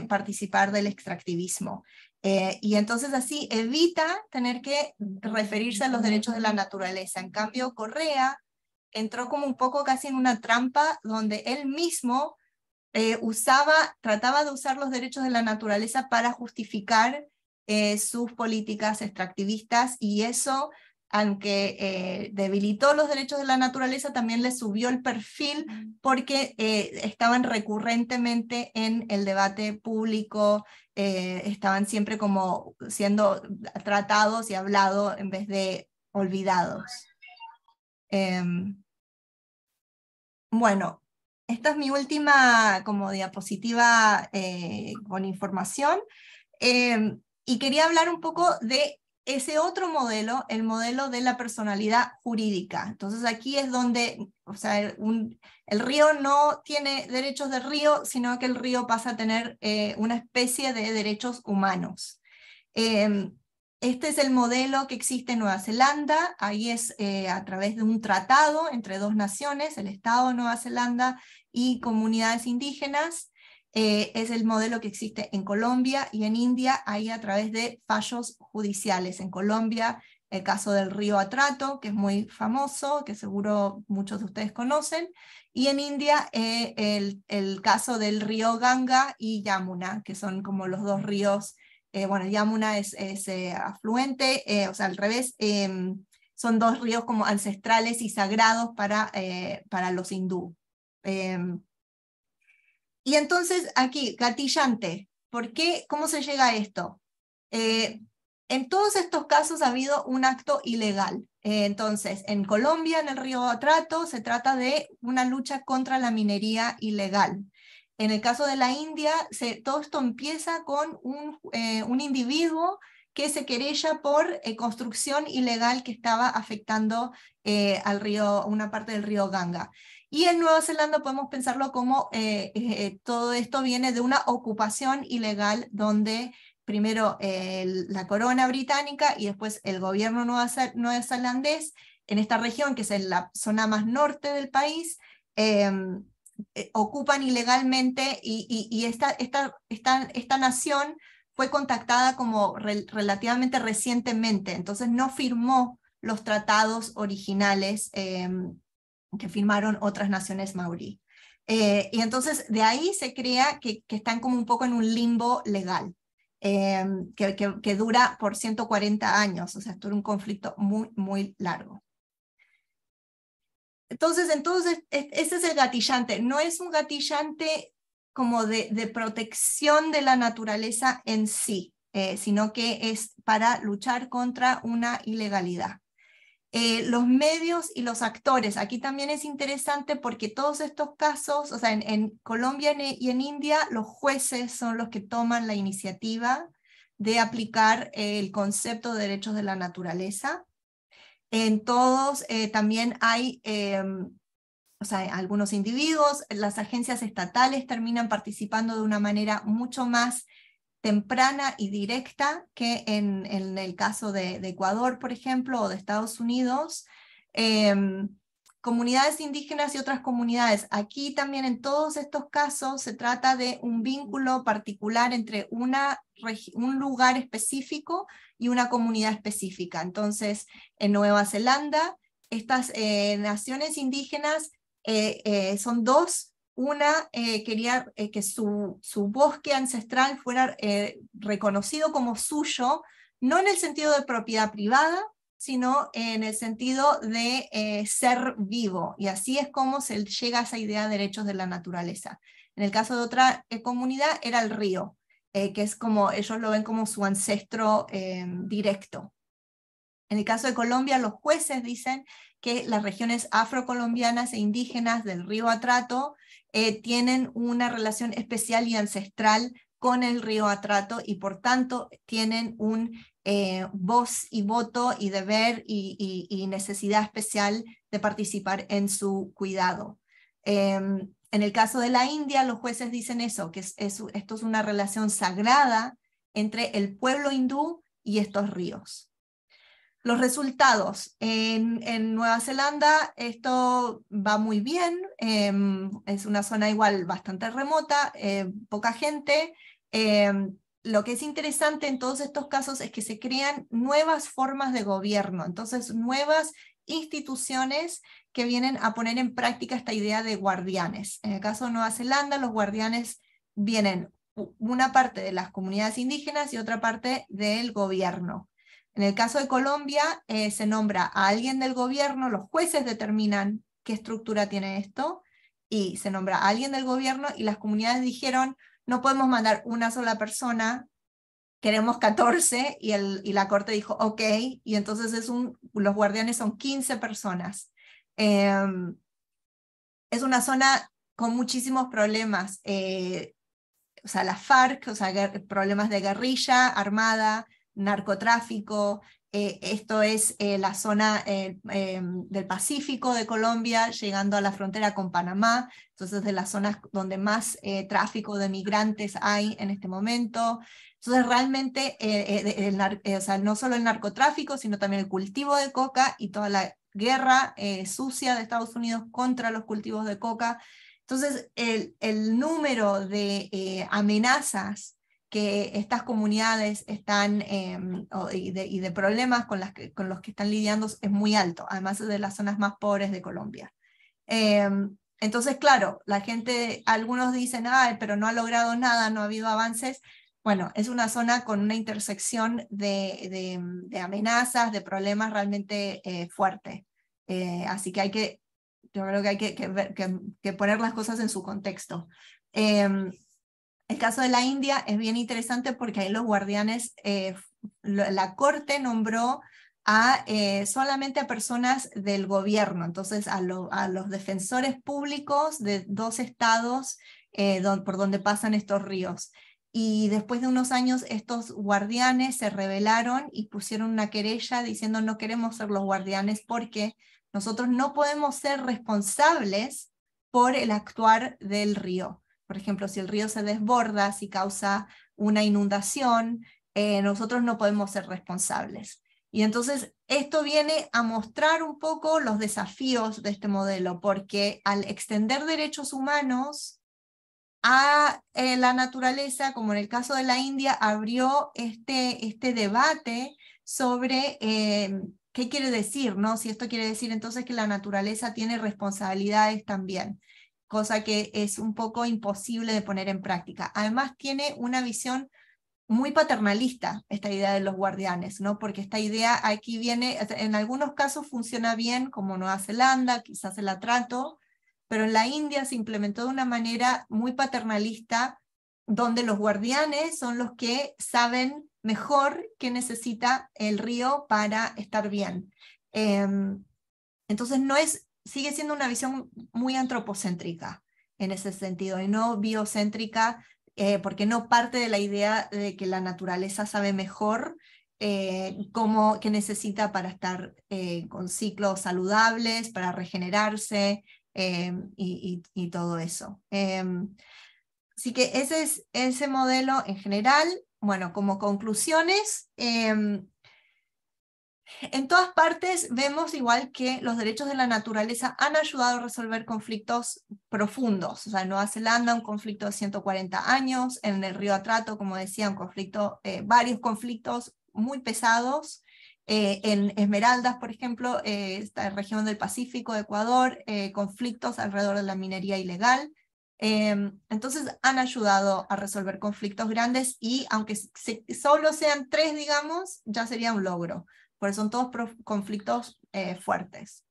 participar del extractivismo. Y entonces así evita tener que referirse a los derechos de la naturaleza. En cambio, Correa entró como un poco casi en una trampa donde él mismo trataba de usar los derechos de la naturaleza para justificar sus políticas extractivistas, y eso aunque debilitó los derechos de la naturaleza, también le subió el perfil porque estaban recurrentemente en el debate público, estaban siempre como siendo tratados y hablados en vez de olvidados. Bueno, esta es mi última como diapositiva con información, y quería hablar un poco de ese otro modelo, el modelo de la personalidad jurídica. Entonces aquí es donde, o sea, el río no tiene derechos de río, sino que el río pasa a tener una especie de derechos humanos. Este es el modelo que existe en Nueva Zelanda. Ahí es a través de un tratado entre dos naciones, el Estado de Nueva Zelanda y comunidades indígenas. Es el modelo que existe en Colombia y en India, ahí a través de fallos judiciales. En Colombia, el caso del río Atrato, que es muy famoso, que seguro muchos de ustedes conocen, y en India el caso del río Ganga y Yamuna, que son como los dos ríos. Bueno, Yamuna es afluente, o sea, al revés, son dos ríos como ancestrales y sagrados para los hindú. Y entonces aquí, gatillante, ¿por qué? ¿Cómo se llega a esto? En todos estos casos ha habido un acto ilegal. Entonces, en Colombia, en el río Atrato, se trata de una lucha contra la minería ilegal. En el caso de la India, todo esto empieza con un individuo que se querella por construcción ilegal que estaba afectando al río, una parte del río Ganga. Y en Nueva Zelanda podemos pensarlo como todo esto viene de una ocupación ilegal donde primero la corona británica y después el gobierno neozelandés en esta región, que es en la zona más norte del país, ocupan ilegalmente y esta nación fue contactada como relativamente recientemente, entonces no firmó los tratados originales que firmaron otras naciones maorí. Y entonces de ahí se crea que están como un poco en un limbo legal, que dura por 140 años, o sea, esto era un conflicto muy, muy largo. Entonces ese es el gatillante, no es un gatillante como de protección de la naturaleza en sí, sino que es para luchar contra una ilegalidad. Los medios y los actores, aquí también es interesante porque todos estos casos, o sea, en Colombia y en India, los jueces son los que toman la iniciativa de aplicar el concepto de derechos de la naturaleza. En todos también hay, o sea, algunos individuos, las agencias estatales terminan participando de una manera mucho más temprana y directa que en el caso de Ecuador, por ejemplo, o de Estados Unidos. Comunidades indígenas y otras comunidades. Aquí también en todos estos casos se trata de un vínculo particular entre un lugar específico y una comunidad específica. Entonces, en Nueva Zelanda, estas naciones indígenas son dos. Una quería que su bosque ancestral fuera reconocido como suyo, no en el sentido de propiedad privada, sino en el sentido de ser vivo, y así es como se llega a esa idea de derechos de la naturaleza. En el caso de otra comunidad era el río, que es como, ellos lo ven como su ancestro directo. En el caso de Colombia, los jueces dicen que las regiones afrocolombianas e indígenas del río Atrato tienen una relación especial y ancestral con el río Atrato y por tanto tienen un voz y voto y deber y necesidad especial de participar en su cuidado. En el caso de la India, los jueces dicen eso, que esto es una relación sagrada entre el pueblo hindú y estos ríos. Los resultados. En Nueva Zelanda esto va muy bien, es una zona igual bastante remota, poca gente. Lo que es interesante en todos estos casos es que se crean nuevas formas de gobierno, entonces nuevas instituciones que vienen a poner en práctica esta idea de guardianes. En el caso de Nueva Zelanda, los guardianes vienen una parte de las comunidades indígenas y otra parte del gobierno. En el caso de Colombia, se nombra a alguien del gobierno, los jueces determinan qué estructura tiene esto, y se nombra a alguien del gobierno, y las comunidades dijeron, no podemos mandar una sola persona, queremos 14, y la corte dijo, ok, y entonces los guardianes son 15 personas. Es una zona con muchísimos problemas, o sea, la FARC, o sea, problemas de guerrilla armada, narcotráfico. Esto es la zona del Pacífico de Colombia, llegando a la frontera con Panamá, entonces de las zonas donde más tráfico de migrantes hay en este momento. Entonces realmente, o sea, no solo el narcotráfico, sino también el cultivo de coca y toda la guerra sucia de Estados Unidos contra los cultivos de coca. Entonces, el número de amenazas que estas comunidades están, y de problemas con los que están lidiando es muy alto, además de las zonas más pobres de Colombia. Entonces, claro, la gente, algunos dicen, ay, pero no ha logrado nada, no ha habido avances. Bueno, es una zona con una intersección de amenazas, de problemas realmente fuerte. Así que yo creo que hay que poner las cosas en su contexto. El caso de la India es bien interesante porque ahí los guardianes, la corte nombró solamente a personas del gobierno, entonces a los defensores públicos de 2 estados por donde pasan estos ríos. Y después de unos años estos guardianes se rebelaron y pusieron una querella diciendo no queremos ser los guardianes porque nosotros no podemos ser responsables por el actuar del río. Por ejemplo, si el río se desborda, si causa una inundación, nosotros no podemos ser responsables. Y entonces esto viene a mostrar un poco los desafíos de este modelo, porque al extender derechos humanos a la naturaleza, como en el caso de la India, abrió este debate sobre qué quiere decir, ¿no? Si esto quiere decir entonces que la naturaleza tiene responsabilidades también, cosa que es un poco imposible de poner en práctica. Además tiene una visión muy paternalista esta idea de los guardianes, ¿no? Porque esta idea aquí viene, en algunos casos funciona bien, como Nueva Zelanda, quizás el atrato, pero en la India se implementó de una manera muy paternalista, donde los guardianes son los que saben mejor qué necesita el río para estar bien. Entonces sigue siendo una visión muy antropocéntrica en ese sentido, y no biocéntrica, porque no parte de la idea de que la naturaleza sabe mejor qué necesita para estar con ciclos saludables, para regenerarse, y todo eso. Así que ese es ese modelo en general. Bueno, como conclusiones, en todas partes vemos igual que los derechos de la naturaleza han ayudado a resolver conflictos profundos. O sea, en Nueva Zelanda un conflicto de 140 años, en el río Atrato, como decía, varios conflictos muy pesados. En Esmeraldas, por ejemplo, esta región del Pacífico de Ecuador, conflictos alrededor de la minería ilegal. Entonces han ayudado a resolver conflictos grandes, y aunque solo sean 3, digamos, ya sería un logro, porque son todos conflictos fuertes.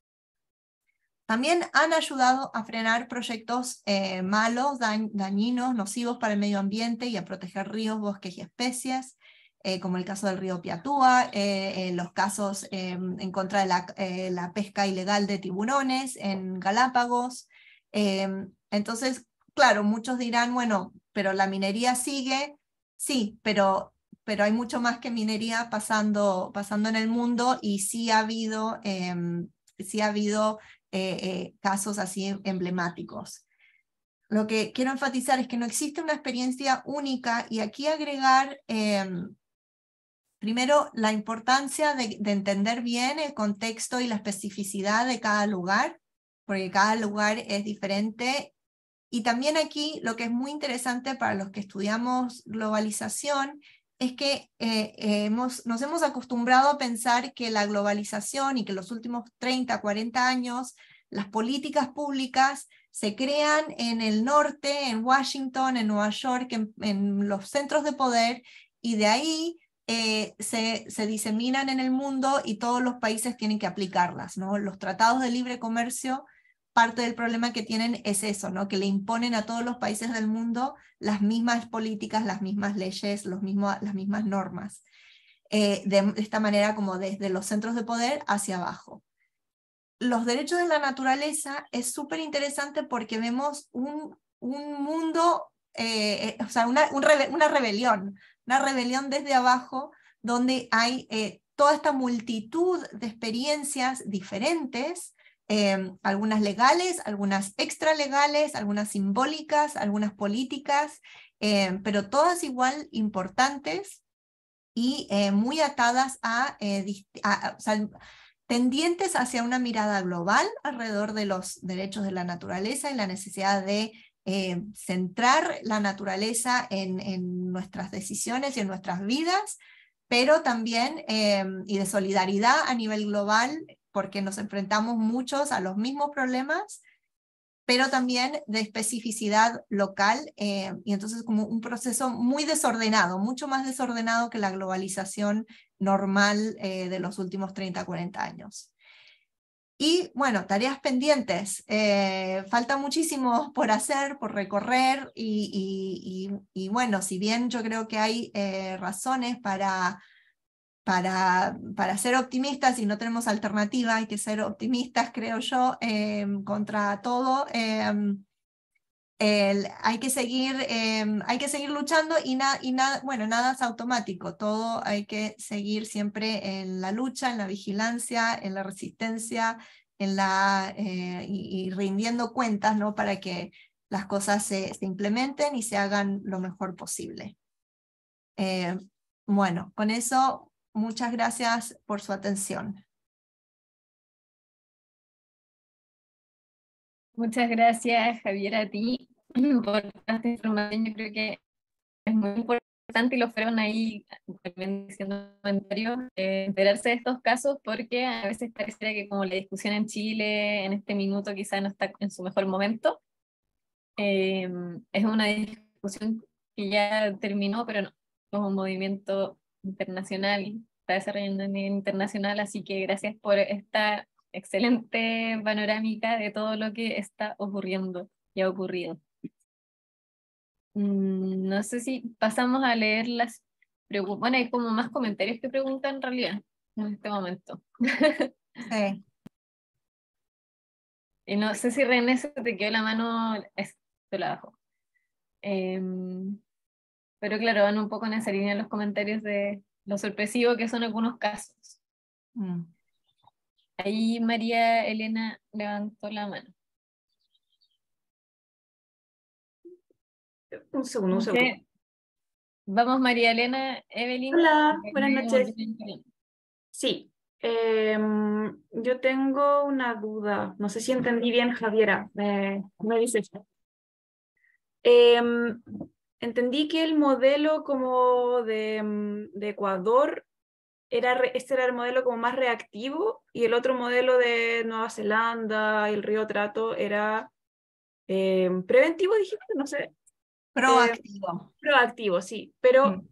También han ayudado a frenar proyectos malos, dañinos, nocivos para el medio ambiente, y a proteger ríos, bosques y especies, como el caso del río Piatúa, los casos en contra de la pesca ilegal de tiburones en Galápagos. Entonces, claro, muchos dirán, bueno, pero la minería sigue. Sí, pero hay mucho más que minería pasando en el mundo, y sí ha habido casos así emblemáticos. Lo que quiero enfatizar es que no existe una experiencia única, y aquí agregar primero la importancia de entender bien el contexto y la especificidad de cada lugar, porque cada lugar es diferente. Y también aquí lo que es muy interesante para los que estudiamos globalización es que nos hemos acostumbrado a pensar que la globalización, y que los últimos 30, 40 años, las políticas públicas se crean en el norte, en Washington, en Nueva York, en los centros de poder, y de ahí se diseminan en el mundo y todos los países tienen que aplicarlas, ¿no? Los tratados de libre comercio, parte del problema que tienen es eso, ¿no? Que le imponen a todos los países del mundo las mismas políticas, las mismas leyes, las mismas normas, de esta manera como desde los centros de poder hacia abajo. Los derechos de la naturaleza es súper interesante porque vemos un mundo, o sea, una rebelión desde abajo, donde hay toda esta multitud de experiencias diferentes, algunas legales, algunas extralegales, algunas simbólicas, algunas políticas, pero todas igual importantes y muy atadas o sea, tendientes hacia una mirada global alrededor de los derechos de la naturaleza y la necesidad de centrar la naturaleza en nuestras decisiones y en nuestras vidas, pero también y de solidaridad a nivel global, porque nos enfrentamos muchos a los mismos problemas, pero también de especificidad local, y entonces como un proceso muy desordenado, mucho más desordenado que la globalización normal de los últimos 30, 40 años. Y bueno, tareas pendientes. Falta muchísimo por hacer, por recorrer, y bueno, si bien yo creo que hay razones para ser optimistas y no tenemos alternativa, hay que ser optimistas, creo yo, contra todo. Hay que seguir luchando y bueno, nada es automático, todo hay que seguir siempre en la lucha, en la vigilancia, en la resistencia, y rindiendo cuentas, ¿no? Para que las cosas se implementen y se hagan lo mejor posible. Bueno, con eso, muchas gracias por su atención. Muchas gracias, Javier, a ti por esta información. Yo creo que es muy importante, y lo fueron ahí también diciendo comentarios, enterarse de estos casos, porque a veces pareciera que como la discusión en Chile en este minuto quizá no está en su mejor momento. Es una discusión que ya terminó, pero no, es un movimiento internacional, está desarrollando a nivel internacional, así que gracias por esta excelente panorámica de todo lo que está ocurriendo y ha ocurrido. No sé si pasamos a leer las preguntas. Bueno, hay como más comentarios que preguntan en realidad en este momento. Sí. Y no sé si René se te quedó la mano, te la bajo. Pero claro, van un poco en esa línea los comentarios de lo sorpresivo que son algunos casos. Ahí María Elena levantó la mano. Un segundo. Vamos, María Elena, Evelyn. Hola, buenas noches. Sí, yo tengo una duda. No sé si entendí bien, Javiera. Me dices. Entendí que el modelo como de Ecuador este era el modelo como más reactivo, y el otro modelo de Nueva Zelanda y el Río Trato era preventivo, dijiste, no sé. Proactivo. Proactivo, sí, pero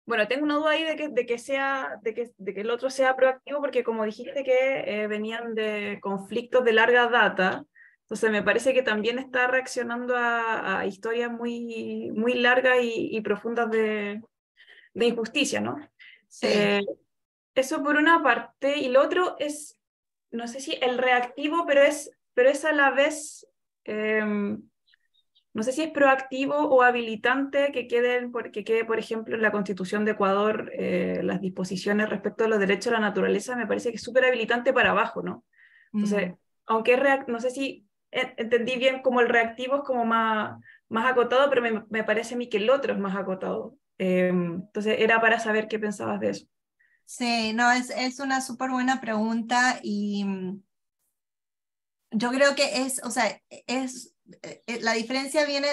bueno, tengo una duda ahí de que el otro sea proactivo, porque como dijiste que venían de conflictos de larga data, entonces me parece que también está reaccionando a historias muy, muy largas y profundas de injusticia, ¿no? Sí. Eso por una parte, y lo otro es, no sé si el reactivo, pero es a la vez, no sé si es proactivo o habilitante que quede, por ejemplo, en la Constitución de Ecuador las disposiciones respecto a los derechos a la naturaleza. Me parece que es súper habilitante para abajo, ¿no? Entonces, aunque no sé si entendí bien, como el reactivo es como más acotado, pero me parece a mí que el otro es más acotado. Entonces, era para saber qué pensabas de eso. Sí, no, es una súper buena pregunta, y yo creo que o sea, la diferencia viene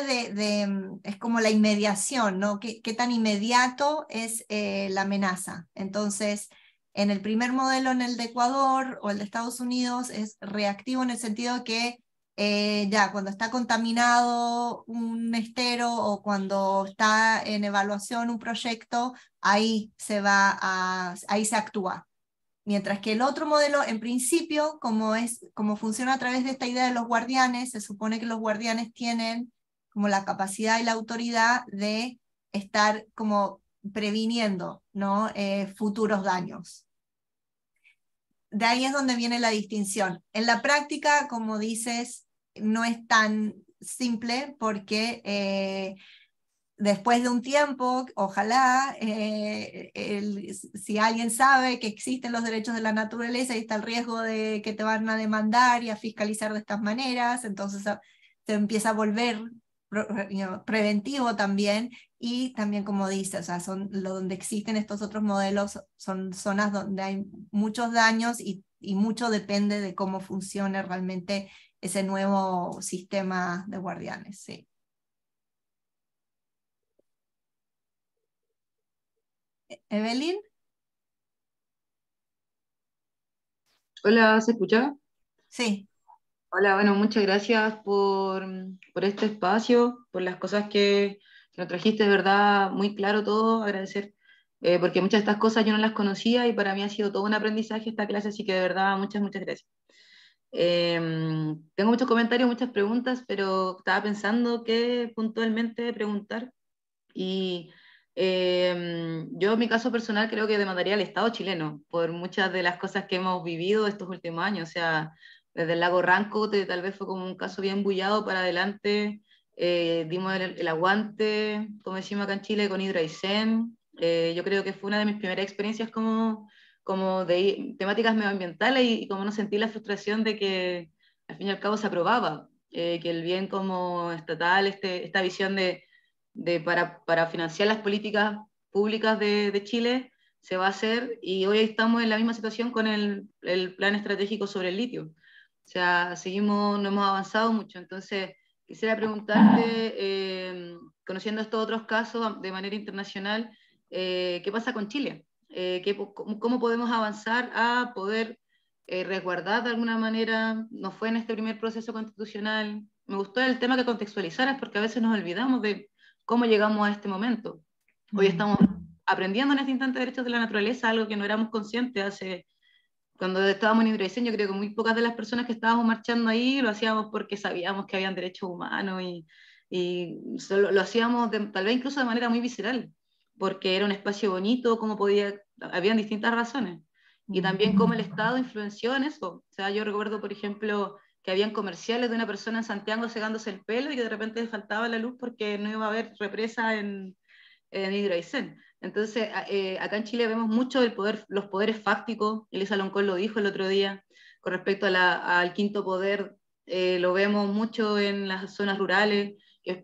es como la inmediación, ¿no? ¿Qué tan inmediato es la amenaza? Entonces, en el primer modelo, en el de Ecuador o el de Estados Unidos, es reactivo en el sentido que ya cuando está contaminado un estero o cuando está en evaluación un proyecto, ahí se actúa. Mientras que el otro modelo, en principio, como funciona a través de esta idea de los guardianes, se supone que los guardianes tienen como la capacidad y la autoridad de estar como previniendo, ¿no? Futuros daños. De ahí es donde viene la distinción. En la práctica, como dices, no es tan simple porque después de un tiempo, ojalá, si alguien sabe que existen los derechos de la naturaleza y está el riesgo de que te van a demandar y a fiscalizar de estas maneras, entonces se empieza a volver preventivo también, y también como dices, o sea, donde existen estos otros modelos son zonas donde hay muchos daños y mucho depende de cómo funcione realmente ese nuevo sistema de guardianes, sí. Evelyn. Hola, ¿se escucha? Sí. Hola, bueno, muchas gracias por este espacio, por las cosas que nos trajiste, de verdad, muy claro todo, agradecer, porque muchas de estas cosas yo no las conocía y para mí ha sido todo un aprendizaje esta clase, así que de verdad, muchas gracias. Tengo muchos comentarios, muchas preguntas, pero estaba pensando qué puntualmente preguntar y yo en mi caso personal creo que demandaría al Estado chileno por muchas de las cosas que hemos vivido estos últimos años, o sea, desde el lago Ranco tal vez fue como un caso bien bullado para adelante, dimos el aguante, como decimos acá en Chile, con Hydro Aysén. Yo creo que fue una de mis primeras experiencias como de temáticas medioambientales y como no sentí la frustración de que al fin y al cabo se aprobaba, que el bien como estatal, esta visión para financiar las políticas públicas de Chile se va a hacer, y hoy estamos en la misma situación con el plan estratégico sobre el litio. O sea, no hemos avanzado mucho. Entonces, quisiera preguntarte, conociendo estos otros casos de manera internacional, ¿qué pasa con Chile? ¿Cómo podemos avanzar a poder resguardar de alguna manera? ¿No fue en este primer proceso constitucional? Me gustó el tema que contextualizaras, porque a veces nos olvidamos de cómo llegamos a este momento. Hoy estamos aprendiendo en este instante derechos de la naturaleza, algo que no éramos conscientes cuando estábamos en Hidroaicén. Yo creo que muy pocas de las personas que estábamos marchando ahí lo hacíamos porque sabíamos que habían derechos humanos y solo lo hacíamos tal vez incluso de manera muy visceral, porque era un espacio bonito, habían distintas razones. Y también cómo el Estado influenció en eso. O sea, yo recuerdo, por ejemplo, que habían comerciales de una persona en Santiago secándose el pelo y que de repente faltaba la luz porque no iba a haber represa en Hidroaicén. Entonces, acá en Chile vemos mucho los poderes fácticos. Elisa Loncón lo dijo el otro día con respecto al quinto poder. Lo vemos mucho en las zonas rurales.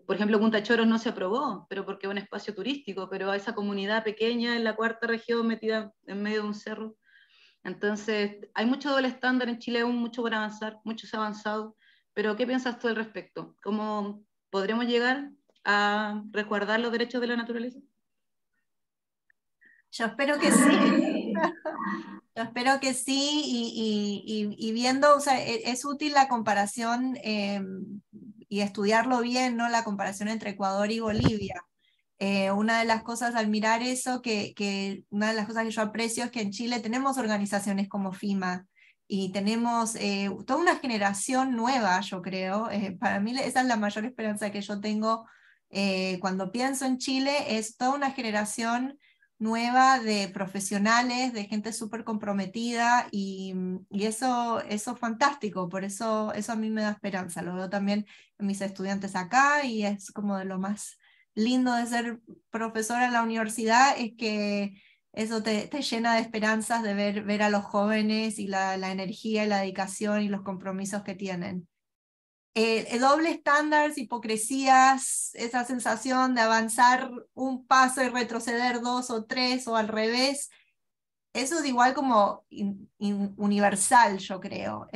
Por ejemplo, Punta Choros no se aprobó, pero porque es un espacio turístico, pero a esa comunidad pequeña en la cuarta región metida en medio de un cerro. Entonces, hay mucho doble estándar en Chile, aún mucho por avanzar, mucho se ha avanzado, pero ¿qué piensas tú al respecto? ¿Cómo podremos llegar a resguardar los derechos de la naturaleza? Yo espero que sí. Yo espero que sí, y viendo, o sea, es útil la comparación y estudiarlo bien, ¿no? La comparación entre Ecuador y Bolivia. Una de las cosas al mirar eso, una de las cosas que yo aprecio es que en Chile tenemos organizaciones como FIMA y tenemos toda una generación nueva, yo creo. Para mí esa es la mayor esperanza que yo tengo cuando pienso en Chile, es toda una generación nueva de profesionales, de gente súper comprometida, y eso es fantástico, por eso a mí me da esperanza. Lo veo también en mis estudiantes acá y es como de lo más lindo de ser profesora en la universidad, es que eso te llena de esperanzas de ver a los jóvenes y la energía y la dedicación y los compromisos que tienen. El doble estándar, hipocresías, esa sensación de avanzar un paso y retroceder dos o tres o al revés, eso es igual como universal, yo creo.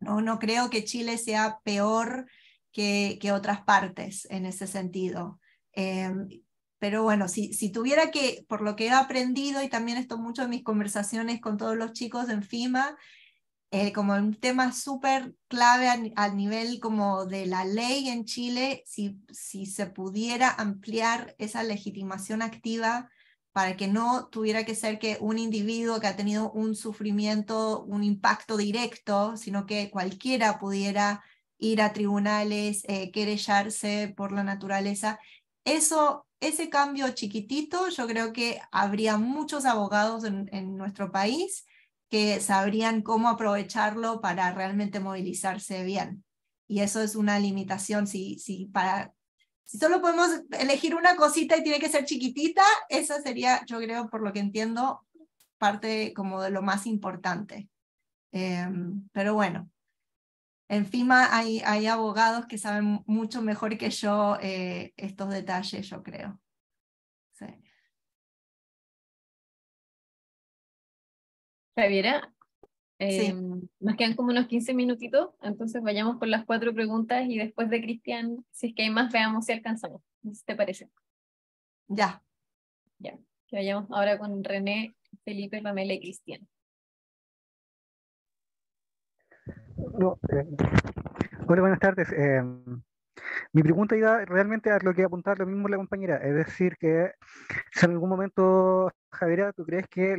No creo que Chile sea peor que otras partes en ese sentido. Pero bueno, si tuviera que, por lo que he aprendido, y también esto mucho en mis conversaciones con todos los chicos en FIMA, como un tema súper clave al nivel como de la ley en Chile, si se pudiera ampliar esa legitimación activa para que no tuviera que ser que un individuo que ha tenido un sufrimiento, un impacto directo, sino que cualquiera pudiera ir a tribunales, querellarse por la naturaleza. Ese cambio chiquitito, yo creo que habría muchos abogados en nuestro país que sabrían cómo aprovecharlo para realmente movilizarse bien. Y eso es una limitación. Si solo podemos elegir una cosita y tiene que ser chiquitita, esa sería, yo creo, por lo que entiendo, parte como de lo más importante. Pero bueno, en FIMA hay abogados que saben mucho mejor que yo estos detalles, yo creo. Sí. Javiera, Sí. nos quedan como unos 15 minutitos, entonces vayamos con las 4 preguntas y después de Cristian, si es que hay más, veamos si alcanzamos. ¿Si te parece? Ya. Ya, que vayamos ahora con René, Felipe, Pamela y Cristian. No, hola, buenas tardes. Mi pregunta iba realmente a lo que apuntaba lo mismo la compañera, es decir, que si en algún momento, Javiera, ¿tú crees que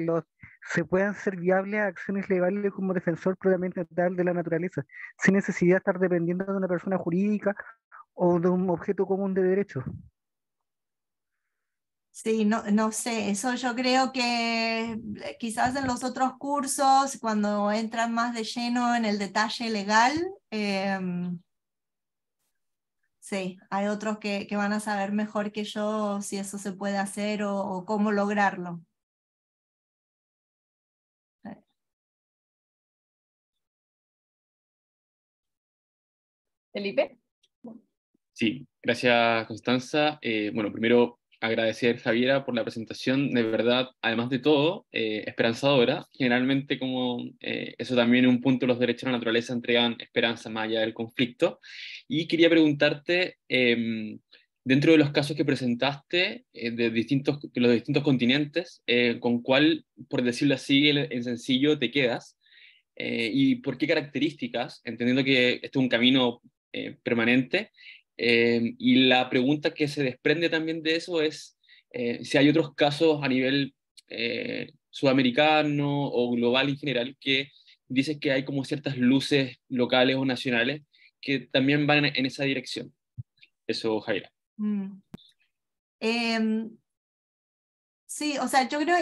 se puedan ser viables acciones legales como defensor propiamente tal de la naturaleza, sin necesidad de estar dependiendo de una persona jurídica o de un objeto común de derecho? Sí, no sé, eso yo creo que quizás en los otros cursos, cuando entran más de lleno en el detalle legal, sí, hay otros que van a saber mejor que yo si eso se puede hacer o cómo lograrlo. Felipe. Sí, gracias Constanza. Bueno, primero agradecer Javiera por la presentación, de verdad, además de todo, esperanzadora. Generalmente como eso también es un punto, los derechos de la naturaleza entregan esperanza más allá del conflicto. Y quería preguntarte, dentro de los casos que presentaste de los distintos continentes, ¿con cuál, por decirlo así, en sencillo, te quedas? ¿Y por qué características? Entendiendo que este es un camino permanente. Y la pregunta que se desprende también de eso es si hay otros casos a nivel sudamericano o global en general que dices que hay como ciertas luces locales o nacionales que también van en esa dirección. Eso, Jaira. Sí, o sea, yo creo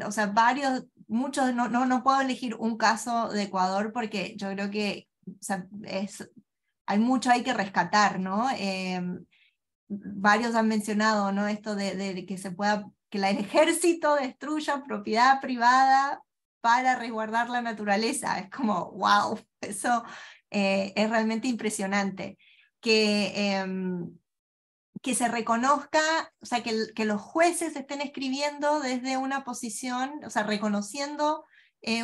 o sea, muchos, no puedo elegir un caso de Ecuador porque yo creo que, o sea, hay mucho hay que rescatar, ¿no? Varios han mencionado, ¿no? Esto de que que el ejército destruya propiedad privada para resguardar la naturaleza. Es como, wow, eso es realmente impresionante. Que se reconozca, o sea, que los jueces estén escribiendo desde una posición, o sea, reconociendo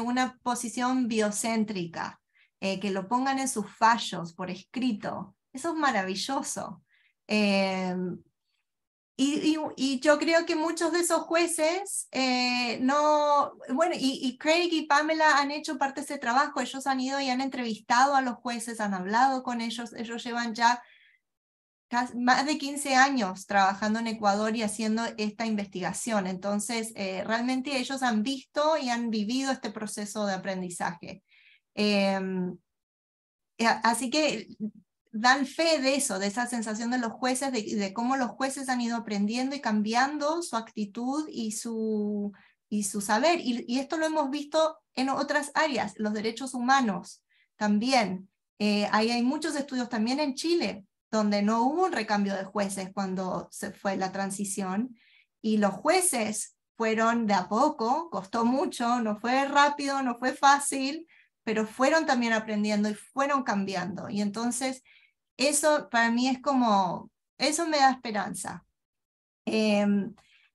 una posición biocéntrica, que lo pongan en sus fallos por escrito. Eso es maravilloso. Y yo creo que muchos de esos jueces bueno, y Craig y Pamela han hecho parte de ese trabajo, ellos han ido y han entrevistado a los jueces, han hablado con ellos llevan ya más de 15 años trabajando en Ecuador y haciendo esta investigación. Entonces, realmente ellos han visto y han vivido este proceso de aprendizaje. Así que dan fe de eso, de esa sensación de los jueces, de cómo los jueces han ido aprendiendo y cambiando su actitud y su saber. Y esto lo hemos visto en otras áreas, los derechos humanos también. Hay muchos estudios también en Chile, donde no hubo un recambio de jueces cuando se fue la transición, y los jueces fueron de a poco, costó mucho, no fue rápido, no fue fácil, pero fueron también aprendiendo y fueron cambiando. Y entonces eso para mí es como, eso me da esperanza.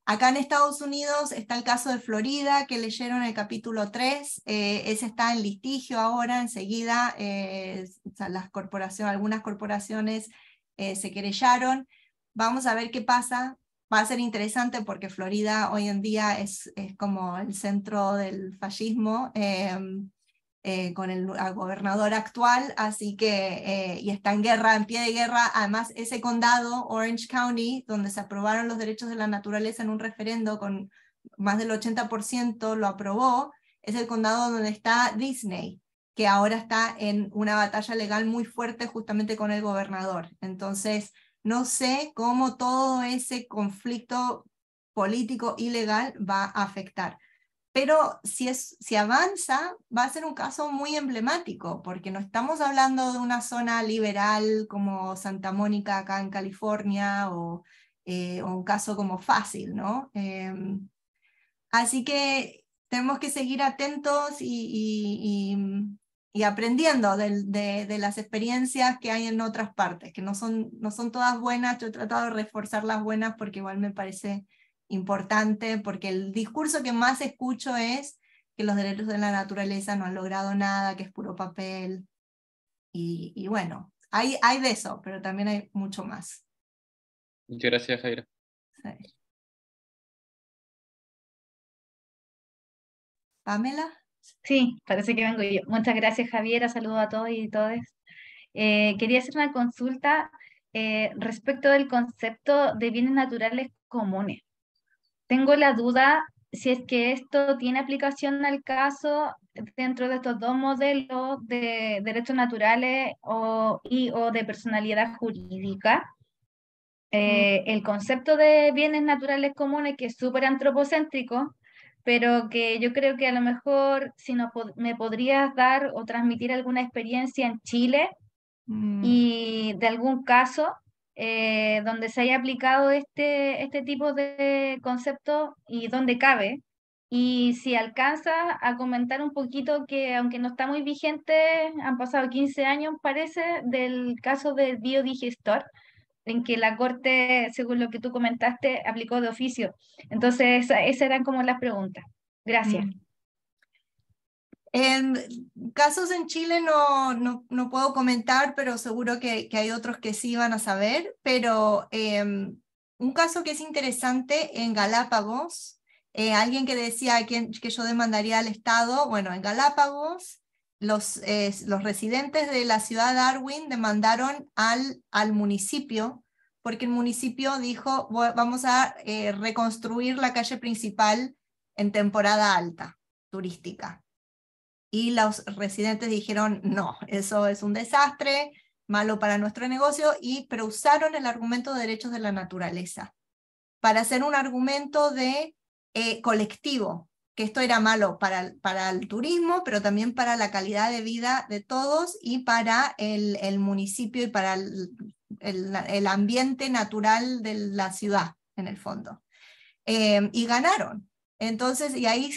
Acá en Estados Unidos está el caso de Florida, que leyeron el capítulo 3, ese está en litigio ahora, enseguida, o sea, algunas corporaciones se querellaron. Vamos a ver qué pasa. Va a ser interesante porque Florida hoy en día es como el centro del fascismo, con el gobernador actual, así que, y está en guerra, en pie de guerra. Además, ese condado, Orange County, donde se aprobaron los derechos de la naturaleza en un referendo con más del 80% lo aprobó, es el condado donde está Disney, que ahora está en una batalla legal muy fuerte justamente con el gobernador. Entonces, no sé cómo todo ese conflicto político y legal va a afectar. Pero si avanza, va a ser un caso muy emblemático, porque no estamos hablando de una zona liberal como Santa Mónica acá en California, o un caso como Fácil, ¿no? Así que tenemos que seguir atentos y aprendiendo de las experiencias que hay en otras partes, que no son todas buenas. Yo he tratado de reforzar las buenas porque igual me parece importante, porque el discurso que más escucho es que los derechos de la naturaleza no han logrado nada, que es puro papel, y bueno, hay de eso, pero también hay mucho más. Muchas gracias, Javiera. Sí. ¿Pamela? Sí, parece que vengo yo. Muchas gracias, Javiera. Saludos a todos y todas. Quería hacer una consulta respecto del concepto de bienes naturales comunes. Tengo la duda si es que esto tiene aplicación al caso dentro de estos dos modelos de derechos naturales o de personalidad jurídica. El concepto de bienes naturales comunes, que es súper antropocéntrico, pero que yo creo que a lo mejor si me podrías dar o transmitir alguna experiencia en Chile y de algún caso donde se haya aplicado este tipo de concepto y donde cabe, y si alcanza a comentar un poquito, que aunque no está muy vigente, han pasado 15 años parece, del caso del biodigestor, en que la Corte, según lo que tú comentaste, aplicó de oficio. Entonces, esas eran como las preguntas. Gracias. En casos en Chile no puedo comentar, pero seguro que hay otros que sí van a saber. Pero un caso que es interesante en Galápagos, alguien que decía que yo demandaría al Estado, bueno, en Galápagos los residentes de la ciudad de Darwin demandaron al municipio, porque el municipio dijo, vamos a reconstruir la calle principal en temporada alta, turística. Y los residentes dijeron, no, eso es un desastre, malo para nuestro negocio, pero usaron el argumento de derechos de la naturaleza para hacer un argumento de colectivo, que esto era malo para el turismo, pero también para la calidad de vida de todos y para el municipio y para el ambiente natural de la ciudad, en el fondo. Y ganaron. Entonces, y ahí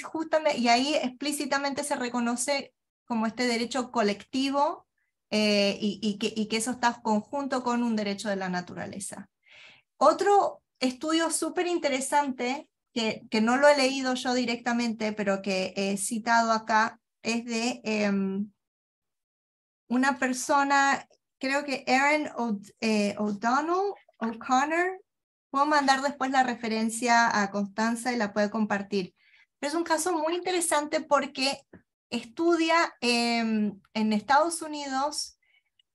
explícitamente se reconoce como este derecho colectivo y que eso está conjunto con un derecho de la naturaleza. Otro estudio súper interesante, que no lo he leído yo directamente, pero que he citado acá, es de una persona, creo que Erin O'Connor. Puedo mandar después la referencia a Constanza y la puede compartir. Pero es un caso muy interesante porque estudia en Estados Unidos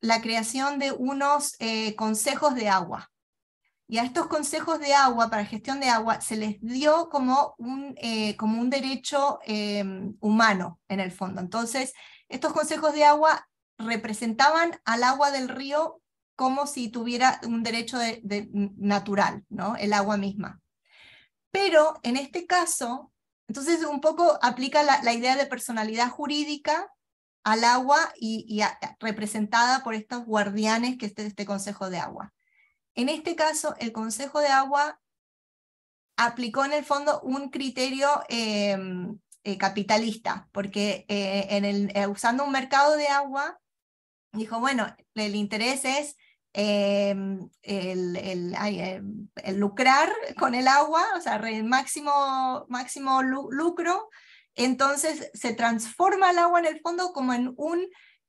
la creación de unos consejos de agua. Y a estos consejos de agua, para gestión de agua, se les dio como un derecho humano, en el fondo. Entonces, estos consejos de agua representaban al agua del río como si tuviera un derecho natural, ¿no? El agua misma. Pero en este caso, entonces un poco aplica la idea de personalidad jurídica al agua representada por estos guardianes que es este Consejo de Agua. En este caso, el Consejo de Agua aplicó en el fondo un criterio capitalista, porque usando un mercado de agua, dijo, bueno, el interés es el lucrar con el agua, o sea, el máximo lucro. Entonces se transforma el agua en el fondo como en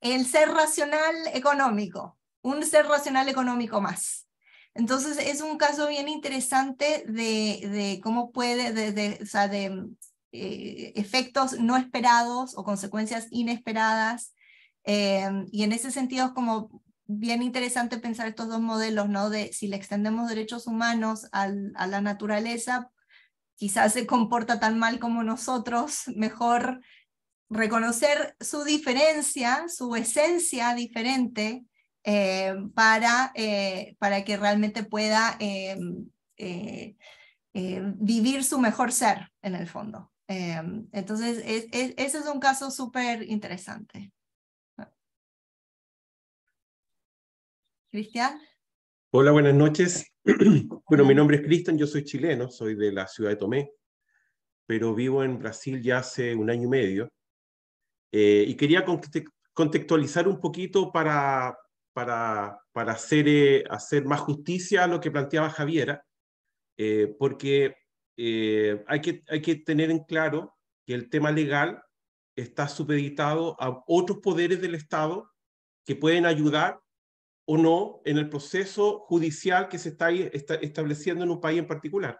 el ser racional económico, un ser racional económico más. Entonces es un caso bien interesante de cómo puede, efectos no esperados o consecuencias inesperadas. Y en ese sentido es como bien interesante pensar estos dos modelos, ¿no? De si le extendemos derechos humanos a la naturaleza, quizás se comporta tan mal como nosotros, mejor reconocer su diferencia, su esencia diferente, para que realmente pueda vivir su mejor ser, en el fondo. Entonces, ese es un caso súper interesante. ¿Cristian? Hola, buenas noches. Bueno, mi nombre es Cristian, yo soy chileno, soy de la ciudad de Tomé, pero vivo en Brasil ya hace 1 año y medio. Y quería contextualizar un poquito para hacer más justicia a lo que planteaba Javiera, porque hay que tener en claro que el tema legal está supeditado a otros poderes del Estado que pueden ayudar o no en el proceso judicial que se está estableciendo en un país en particular.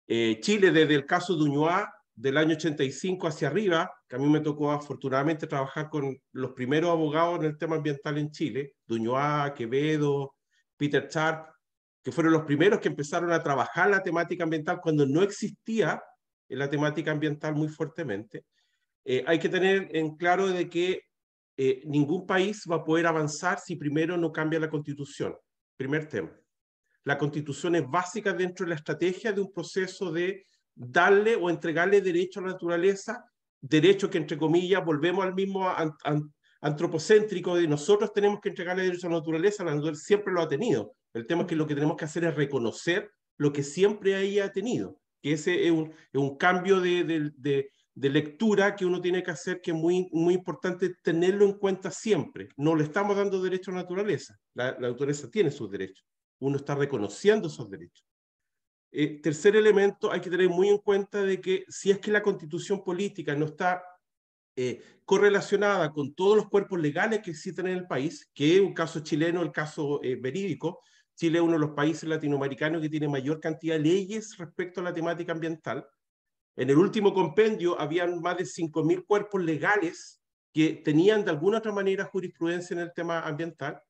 Chile, desde el caso de Uñuá, del año 85 hacia arriba, que a mí me tocó afortunadamente trabajar con los primeros abogados en el tema ambiental en Chile, Uñuá, Quevedo, Peter Sharp, que fueron los primeros que empezaron a trabajar la temática ambiental cuando no existía la temática ambiental muy fuertemente. Hay que tener en claro de que ningún país va a poder avanzar si primero no cambia la Constitución. Primer tema. La Constitución es básica dentro de la estrategia de un proceso de darle o entregarle derecho a la naturaleza, derecho que, entre comillas, volvemos al mismo antropocéntrico de nosotros tenemos que entregarle derecho a la naturaleza siempre lo ha tenido. El tema es que lo que tenemos que hacer es reconocer lo que siempre ella ha tenido, que ese es un cambio de lectura que uno tiene que hacer, que es muy, muy importante tenerlo en cuenta siempre. No le estamos dando derecho a la naturaleza. La naturaleza tiene sus derechos. Uno está reconociendo esos derechos. Tercer elemento, hay que tener muy en cuenta de que si es que la constitución política no está correlacionada con todos los cuerpos legales que existen en el país, que es un caso chileno, el caso verídico, Chile es uno de los países latinoamericanos que tiene mayor cantidad de leyes respecto a la temática ambiental. En el último compendio habían más de 5.000 cuerpos legales que tenían de alguna otra manera jurisprudencia en el tema ambiental,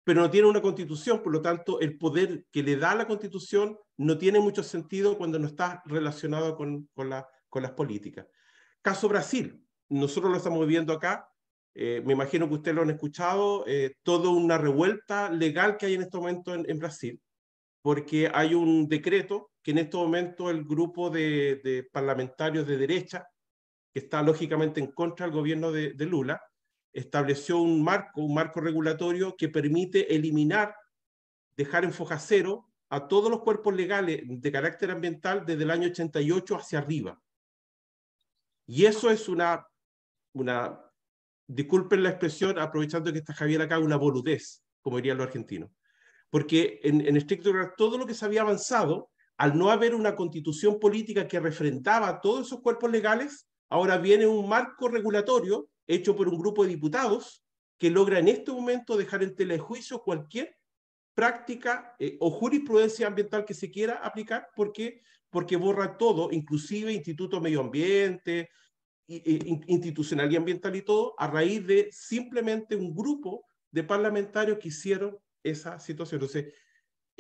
pero no tienen una constitución, por lo tanto el poder que le da la constitución no tiene mucho sentido cuando no está relacionado con las políticas. Caso Brasil, nosotros lo estamos viviendo acá, me imagino que ustedes lo han escuchado, toda una revuelta legal que hay en este momento en Brasil, porque hay un decreto que en este momento el grupo de parlamentarios de derecha, que está lógicamente en contra del gobierno de Lula, estableció un marco regulatorio que permite eliminar, dejar en foja cero a todos los cuerpos legales de carácter ambiental desde el año 88 hacia arriba. Y eso es disculpen la expresión, aprovechando que está Javier acá, una boludez, como dirían los argentinos. Porque en estricto rigor, todo lo que se había avanzado, al no haber una constitución política que refrendaba todos esos cuerpos legales, ahora viene un marco regulatorio hecho por un grupo de diputados que logra en este momento dejar en tela de juicio cualquier práctica o jurisprudencia ambiental que se quiera aplicar, porque borra todo, inclusive Instituto Medio Ambiente, institucional y ambiental y todo, a raíz de simplemente un grupo de parlamentarios que hicieron esa situación. Entonces,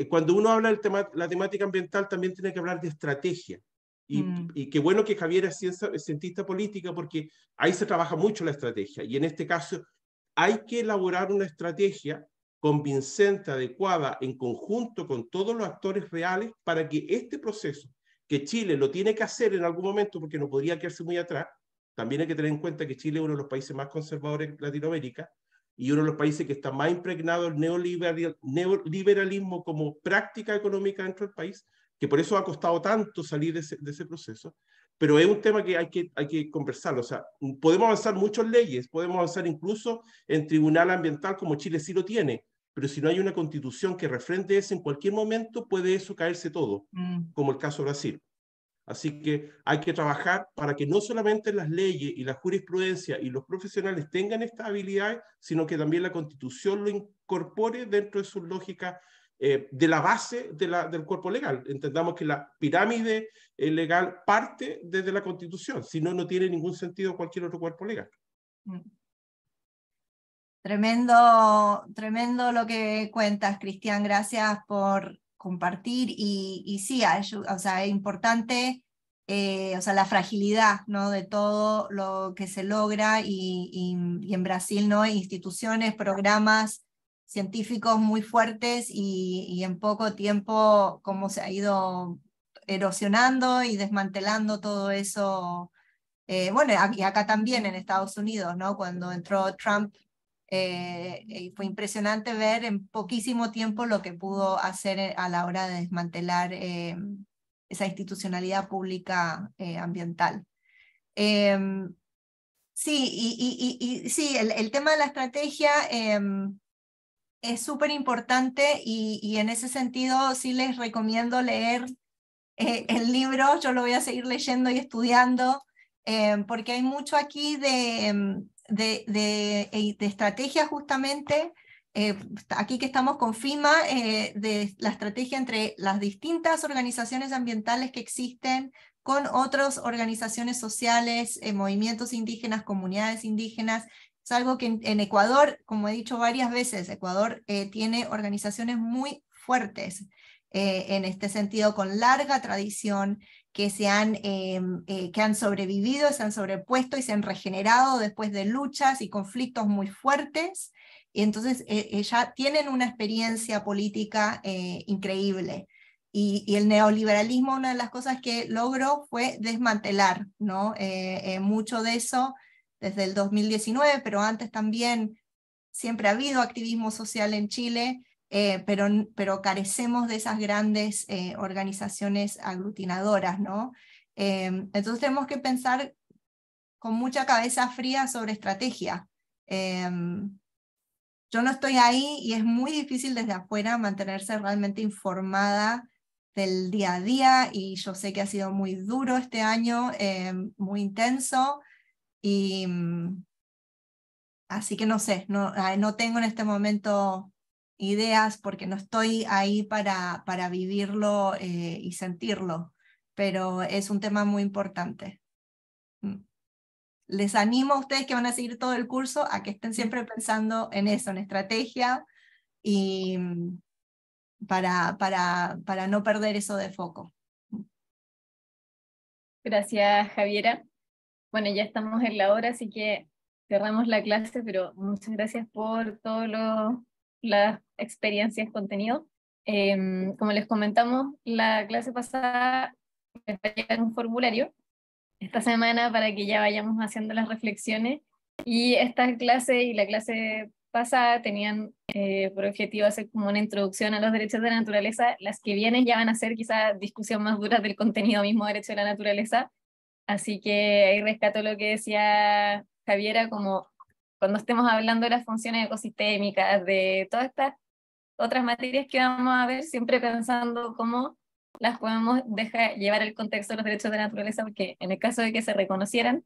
cuando uno habla de la temática ambiental, también tiene que hablar de estrategia. Y qué bueno que Javier es cientista política, porque ahí se trabaja mucho la estrategia. Y en este caso hay que elaborar una estrategia convincente, adecuada, en conjunto con todos los actores reales, para que este proceso, que Chile lo tiene que hacer en algún momento, porque no podría quedarse muy atrás, también hay que tener en cuenta que Chile es uno de los países más conservadores en Latinoamérica, y uno de los países que está más impregnado el neoliberalismo como práctica económica dentro del país, que por eso ha costado tanto salir de ese proceso. Pero es un tema que hay que conversarlo. O sea, podemos avanzar muchas leyes, podemos avanzar incluso en tribunal ambiental como Chile sí lo tiene, pero si no hay una constitución que refrende eso, en cualquier momento puede eso caerse todo, como el caso de Brasil. Así que hay que trabajar para que no solamente las leyes y la jurisprudencia y los profesionales tengan estas habilidades, sino que también la Constitución lo incorpore dentro de sus lógicas de la base del cuerpo legal. Entendamos que la pirámide legal parte desde la Constitución, si no, no tiene ningún sentido cualquier otro cuerpo legal. Tremendo, tremendo lo que cuentas, Cristian, gracias por compartir, y sí, o sea, es importante, o sea, la fragilidad, ¿no?, de todo lo que se logra, y en Brasil, ¿no?, instituciones, programas científicos muy fuertes, y en poco tiempo cómo se ha ido erosionando y desmantelando todo eso. Bueno, y acá también en Estados Unidos, ¿no?, cuando entró Trump, fue impresionante ver en poquísimo tiempo lo que pudo hacer a la hora de desmantelar esa institucionalidad pública ambiental. Sí, y sí, el tema de la estrategia es súper importante, y en ese sentido sí les recomiendo leer el libro. Yo lo voy a seguir leyendo y estudiando, porque hay mucho aquí de estrategia, justamente, aquí que estamos con FIMA, de la estrategia entre las distintas organizaciones ambientales que existen, con otras organizaciones sociales, movimientos indígenas, comunidades indígenas. Es algo que en Ecuador, como he dicho varias veces, Ecuador tiene organizaciones muy fuertes en este sentido, con larga tradición, que que han sobrevivido, se han sobrepuesto y se han regenerado después de luchas y conflictos muy fuertes, y entonces ya tienen una experiencia política increíble. Y el neoliberalismo, una de las cosas que logró fue desmantelar, ¿no?, mucho de eso desde el 2019, pero antes también siempre ha habido activismo social en Chile, pero carecemos de esas grandes organizaciones aglutinadoras, ¿no? Entonces tenemos que pensar con mucha cabeza fría sobre estrategia. Yo no estoy ahí, y es muy difícil desde afuera mantenerse realmente informada del día a día, y yo sé que ha sido muy duro este año, muy intenso, y así que no sé, no tengo en este momento ideas, porque no estoy ahí para vivirlo y sentirlo, pero es un tema muy importante. Les animo a ustedes que van a seguir todo el curso a que estén siempre pensando en eso, en estrategia, y para no perder eso de foco. Gracias, Javiera. Bueno, ya estamos en la hora, así que cerramos la clase, pero muchas gracias por todas las experiencias, contenido. Como les comentamos, la clase pasada les va a llegar un formulario esta semana para que ya vayamos haciendo las reflexiones, y esta clase y la clase pasada tenían por objetivo hacer como una introducción a los derechos de la naturaleza. Las que vienen ya van a ser quizás discusión más dura del contenido mismo de derecho de la naturaleza. Así que ahí rescato lo que decía Javiera, como cuando estemos hablando de las funciones ecosistémicas, de todas estas otras materias que vamos a ver, siempre pensando cómo las podemos llevar al contexto de los derechos de la naturaleza, porque en el caso de que se reconocieran,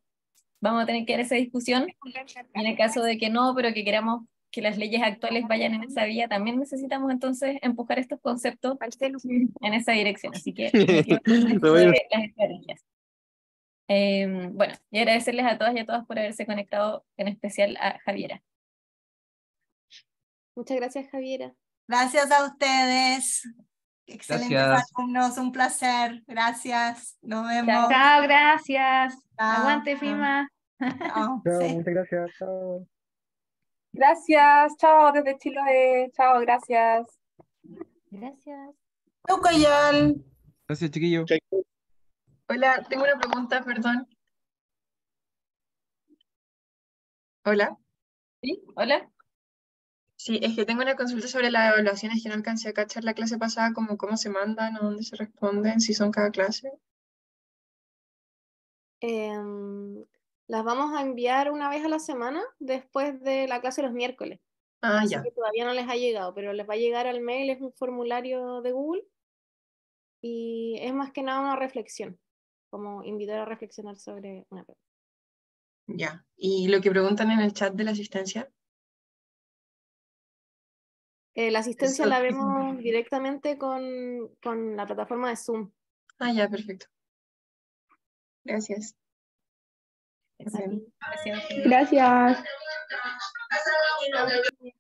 vamos a tener que dar esa discusión, y en el caso de que no, pero que queramos que las leyes actuales vayan en esa vía, también necesitamos entonces empujar estos conceptos en esa dirección. Así que las estrategias. Bueno, y agradecerles a todas y a todas por haberse conectado, en especial a Javiera. Muchas gracias, Javiera. Gracias a ustedes. Excelentes Gracias. alumnos, un placer. Gracias. Nos vemos. Chao, gracias. Chao. Aguante, FIMA. Chao. Chao, Sí. muchas gracias. Chao. Gracias, chao desde Chiloé, chao, gracias. Gracias. Gracias, chiquillo. Hola, tengo una pregunta, perdón. Hola. ¿Sí? ¿Hola? Sí, es que tengo una consulta sobre las evaluaciones que no alcancé a cachar la clase pasada, como cómo se mandan, a dónde se responden, si son cada clase. Las vamos a enviar una vez a la semana después de la clase los miércoles. Ah, Así ya. que todavía no les ha llegado, pero les va a llegar al mail, es un formulario de Google y es más que nada una reflexión, como invitar a reflexionar sobre una pregunta. Ya. ¿Y lo que preguntan en el chat de la asistencia? La asistencia Eso. la vemos directamente con la plataforma de Zoom. Ah, ya, perfecto. Gracias. Gracias. Gracias. Chao.